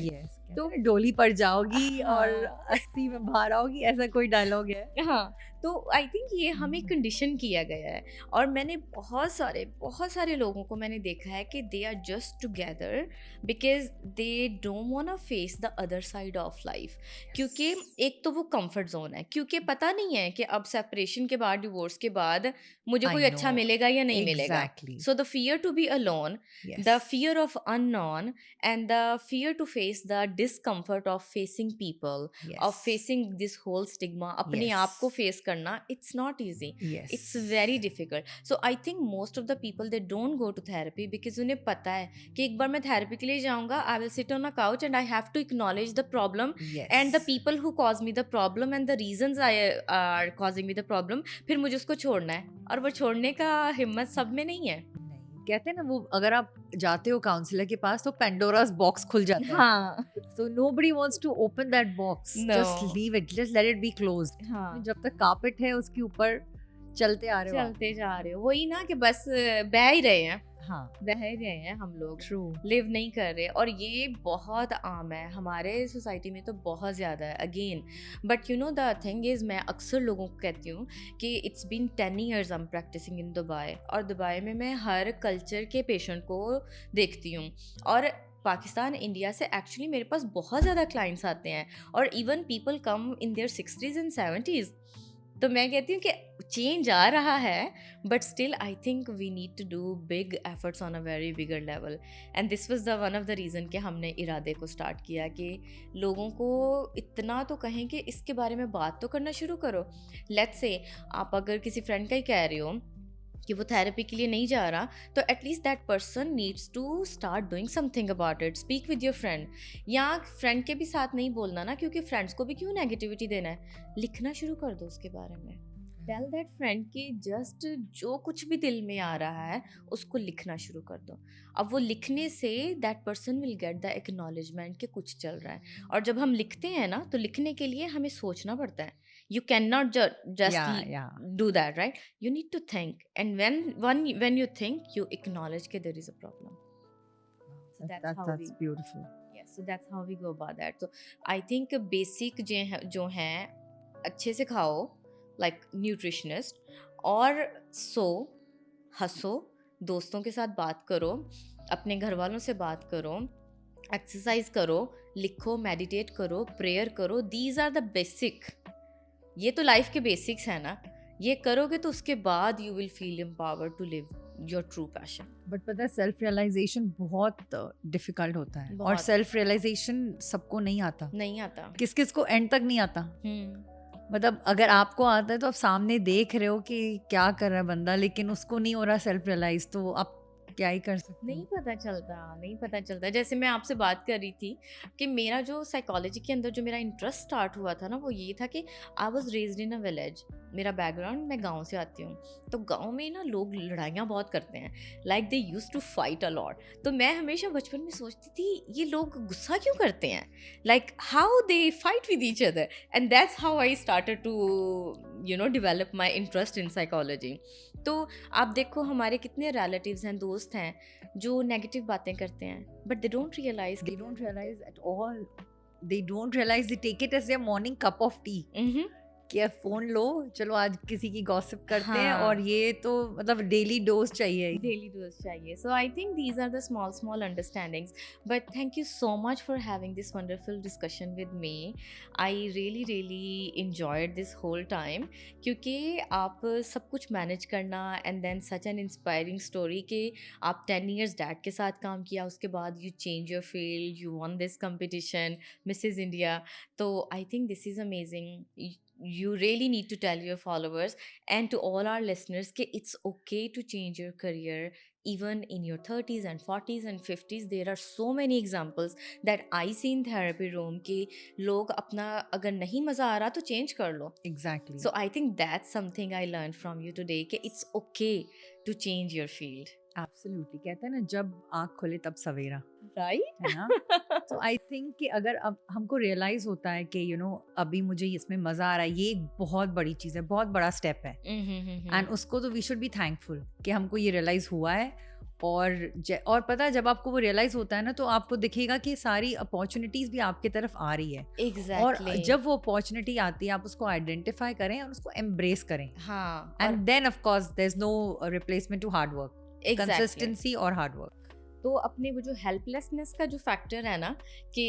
Speaker 1: तो डोली पर जाओगी और अस्थि में बाहर आओगी, ऐसा कोई डायलॉग है.
Speaker 2: हाँ. तो आई थिंक ये हमें कंडीशन किया गया है. और मैंने बहुत सारे लोगों को मैंने देखा है कि they are just together because they don't want to face the other side of life. क्योंकि एक तो वो कंफर्ट जोन है, क्योंकि पता नहीं है कि अब सेपरेशन के बाद, डिवोर्स के बाद मुझे कोई अच्छा मिलेगा या नहीं मिलेगा. So the fear to be alone, the fear of unknown, and the fear to face the discomfort of facing people, of facing this whole stigma, अपने आप को फेस करना. It's not easy. It's very difficult. So I think most of the people, they don't go to therapy because उन्हें पता है कि एक बार मैं थेरेपी के लिए जाऊंगा, I will sit on a couch and I have to acknowledge the problem and the people who cause me the problem and the reasons are causing me the problem. फिर मुझे उसको छोड़ना है, और वो छोड़ने का हिम्मत सब में नहीं है.
Speaker 1: कहते हैं ना वो, अगर आप जाते हो काउंसलर के पास तो पेंडोरास बॉक्स खुल जाता है.
Speaker 2: हाँ.
Speaker 1: So nobody wants to open that box.
Speaker 2: No.
Speaker 1: Just leave it. Just let it be closed.
Speaker 2: हाँ.
Speaker 1: जब तक कारपेट है उसके ऊपर चलते जा रहे हो.
Speaker 2: वही ना कि बस बह ही रहे हैं.
Speaker 1: हाँ,
Speaker 2: बह ही रहे हैं हम लोग.
Speaker 1: ट्रू.
Speaker 2: लिव नहीं कर रहे. और ये बहुत आम है हमारे सोसाइटी में, तो बहुत ज़्यादा है again. But you know the thing is, मैं अक्सर लोगों को कहती हूँ कि it's been 10 years I am practising in Dubai. और दुबई में मैं हर कल्चर के पेशेंट को देखती हूँ. और पाकिस्तान, इंडिया से एक्चुअली मेरे पास बहुत ज़्यादा क्लाइंट्स आते हैं, और even people come in their 60s and 70s. तो मैं कहती हूँ कि चेंज आ रहा है, but still I think we need to do big efforts on a very bigger level. And this was the one of the reason कि हमने इरादे को स्टार्ट किया कि लोगों को इतना तो कहें कि इसके बारे में बात तो करना शुरू करो. लेट्स से आप अगर किसी फ्रेंड का ही कह रहे हो कि वो थेरेपी के लिए नहीं जा रहा, तो at least that person needs to start doing something about it. Speak with your friend, या फ्रेंड के भी साथ नहीं बोलना ना, क्योंकि फ्रेंड्स को भी क्यों नेगेटिविटी देना है. लिखना शुरू कर दो उसके बारे में. टेल दैट फ्रेंड कि जस्ट जो कुछ भी दिल में आ रहा है उसको लिखना शुरू कर दो. अब वो लिखने say that person will get the acknowledgement कि कुछ चल रहा है. और जब हम लिखते हैं ना, तो लिखने के लिए हमें सोचना पड़ता है. You cannot just do that, right? You need to think, and when you think, you acknowledge that there is a problem. So
Speaker 1: that's beautiful.
Speaker 2: Yes, so that's how we go about that. So I think basic जो हैं अच्छे से खाओ, like nutritionist, और हंसो, दोस्तों के साथ बात करो, अपने घर वालों से बात करो, एक्सरसाइज करो, लिखो, मेडिटेट करो, प्रेयर करो. These are the basic. ये तो लाइफ के बेसिक्स है ना. ये करोगे तो उसके बाद you will feel empowered to live your true passion.
Speaker 1: But पता है सेल्फ रियलाइजेशन बहुत डिफिकल्ट होता है. और सेल्फ रियलाइजेशन सबको नहीं आता.
Speaker 2: किस
Speaker 1: किस को एंड तक नहीं आता. मतलब अगर आपको आता है तो आप सामने देख रहे हो कि क्या कर रहा है बंदा, लेकिन उसको नहीं हो रहा सेल्फ रियलाइज, तो आप क्या ही कर सकते
Speaker 2: नहीं
Speaker 1: हो।
Speaker 2: पता चलता, नहीं पता चलता। जैसे मैं आपसे बात कर रही थी कि मेरा जो साइकोलॉजी के अंदर जो मेरा इंटरेस्ट स्टार्ट हुआ था ना, वो ये था कि I was raised in a village. मेरा बैकग्राउंड, मैं गांव से आती हूँ। तो गांव में ना लोग लड़ाइयाँ बहुत करते हैं, like they used to fight a lot. तो मैं हमेशा बचपन में सोचती थी ये लोग गुस्सा क्यों करते हैं, like how they fight with each other. And that's how I started to develop my interest in psychology. तो आप देखो हमारे कितने रिलेटिव्स हैं, दोस्त हैं जो नेगेटिव बातें करते हैं, but they don't realise
Speaker 1: They don't realize at all. They don't realize, they take it as their morning cup of tea. कि अब फोन लो, चलो आज किसी की गॉसिप करते हैं, और
Speaker 2: हाँ,
Speaker 1: ये तो मतलब डेली डोज चाहिए।
Speaker 2: daily dose चाहिए. So I think these are the small understandings. But thank you so much for having this wonderful discussion with me. I really enjoyed this whole time, क्योंकि आप सब कुछ मैनेज करना and then such an inspiring story कि आप 10 years dad के साथ काम किया, उसके बाद you change your field, you won this competition, Mrs. India. तो I think this is amazing. You really need to tell your followers and to all our listeners कि it's okay to change your career even in your 30s and 40s and 50s. There are so many examples that I see in therapy room कि लोग अपना अगर नहीं मज़ा आ रहा तो change कर लो.
Speaker 1: Exactly.
Speaker 2: So I think that's something I learned from you today कि it's okay to change your field.
Speaker 1: Absolutely. कहते हैं ना, जब आँख खुले तब सवेरा,
Speaker 2: Right?
Speaker 1: है ना? तो आई थिंक कि अगर अब हमको रियलाइज होता है कि अभी मुझे इसमें मजा आ रहा है, ये एक बहुत बड़ी चीज है, बहुत बड़ा स्टेप है, एंड उसको तो वी शुड बी थैंकफुल कि हमको ये रियलाइज हुआ है। और पता है, जब आपको वो रियलाइज होता है ना, तो आपको दिखेगा कि सारी अपॉर्चुनिटीज भी आपकी तरफ आ रही है।
Speaker 2: Exactly.
Speaker 1: और जब वो अपॉर्चुनिटी आती है, आप उसको आइडेंटिफाई करें और उसको एम्ब्रेस करें,
Speaker 2: हाँ,
Speaker 1: and then of course there is no replacement to hard work,
Speaker 2: Exactly.
Speaker 1: Consistency और हार्ड वर्क।
Speaker 2: तो अपने वो जो हेल्पलेसनेस का जो फैक्टर है ना कि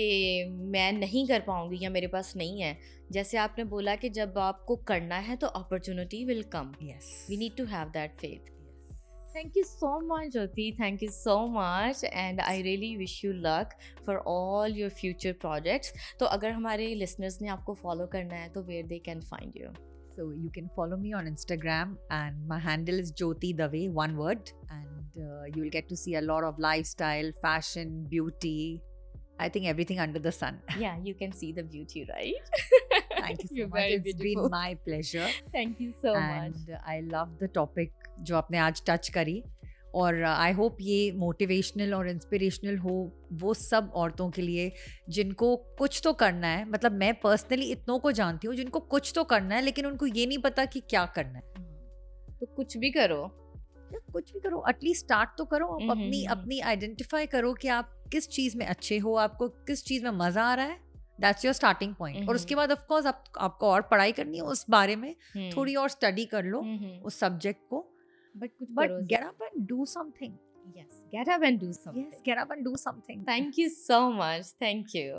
Speaker 2: मैं नहीं कर पाऊंगी या मेरे पास नहीं है, जैसे आपने बोला कि जब आपको करना है तो opportunity will come.
Speaker 1: Yes,
Speaker 2: we need to have that faith. Thank you so much, Jyoti. Thank you so much. And I really wish you luck for all your future projects. तो अगर हमारे listeners ने आपको follow करना है तो where they can find you?
Speaker 1: So you can follow me on Instagram, and my handle is Jyoti Dave, one word, and you will get to see a lot of lifestyle, fashion, beauty. I think everything under the sun.
Speaker 2: Yeah, you can see the beauty, right?
Speaker 1: Thank you so
Speaker 2: You're
Speaker 1: much.
Speaker 2: very
Speaker 1: It's
Speaker 2: beautiful.
Speaker 1: been my pleasure.
Speaker 2: Thank you so much.
Speaker 1: And I love the topic जो आपने आज touch करी, और I hope ये motivational और inspirational हो वो सब औरतों के लिए जिनको कुछ तो करना है। मतलब मैं पर्सनली इतनों को जानती हूँ जिनको कुछ तो करना है, लेकिन उनको ये नहीं पता कि क्या करना है।
Speaker 2: तो कुछ भी करो,
Speaker 1: या कुछ भी करो, एटलीस्ट स्टार्ट तो करो। आप अपनी आइडेंटिफाई करो कि आप किस चीज में अच्छे हो, आपको किस चीज में मजा आ रहा है। That's your starting point. और उसके बाद ऑफ कोर्स आपको और पढ़ाई करनी है उस बारे में, थोड़ी और स्टडी कर लो उस सब्जेक्ट को, but get up and do something.
Speaker 2: Yes, get up and do something.
Speaker 1: Yes, get up and do something.
Speaker 2: Thank you so much. Thank you.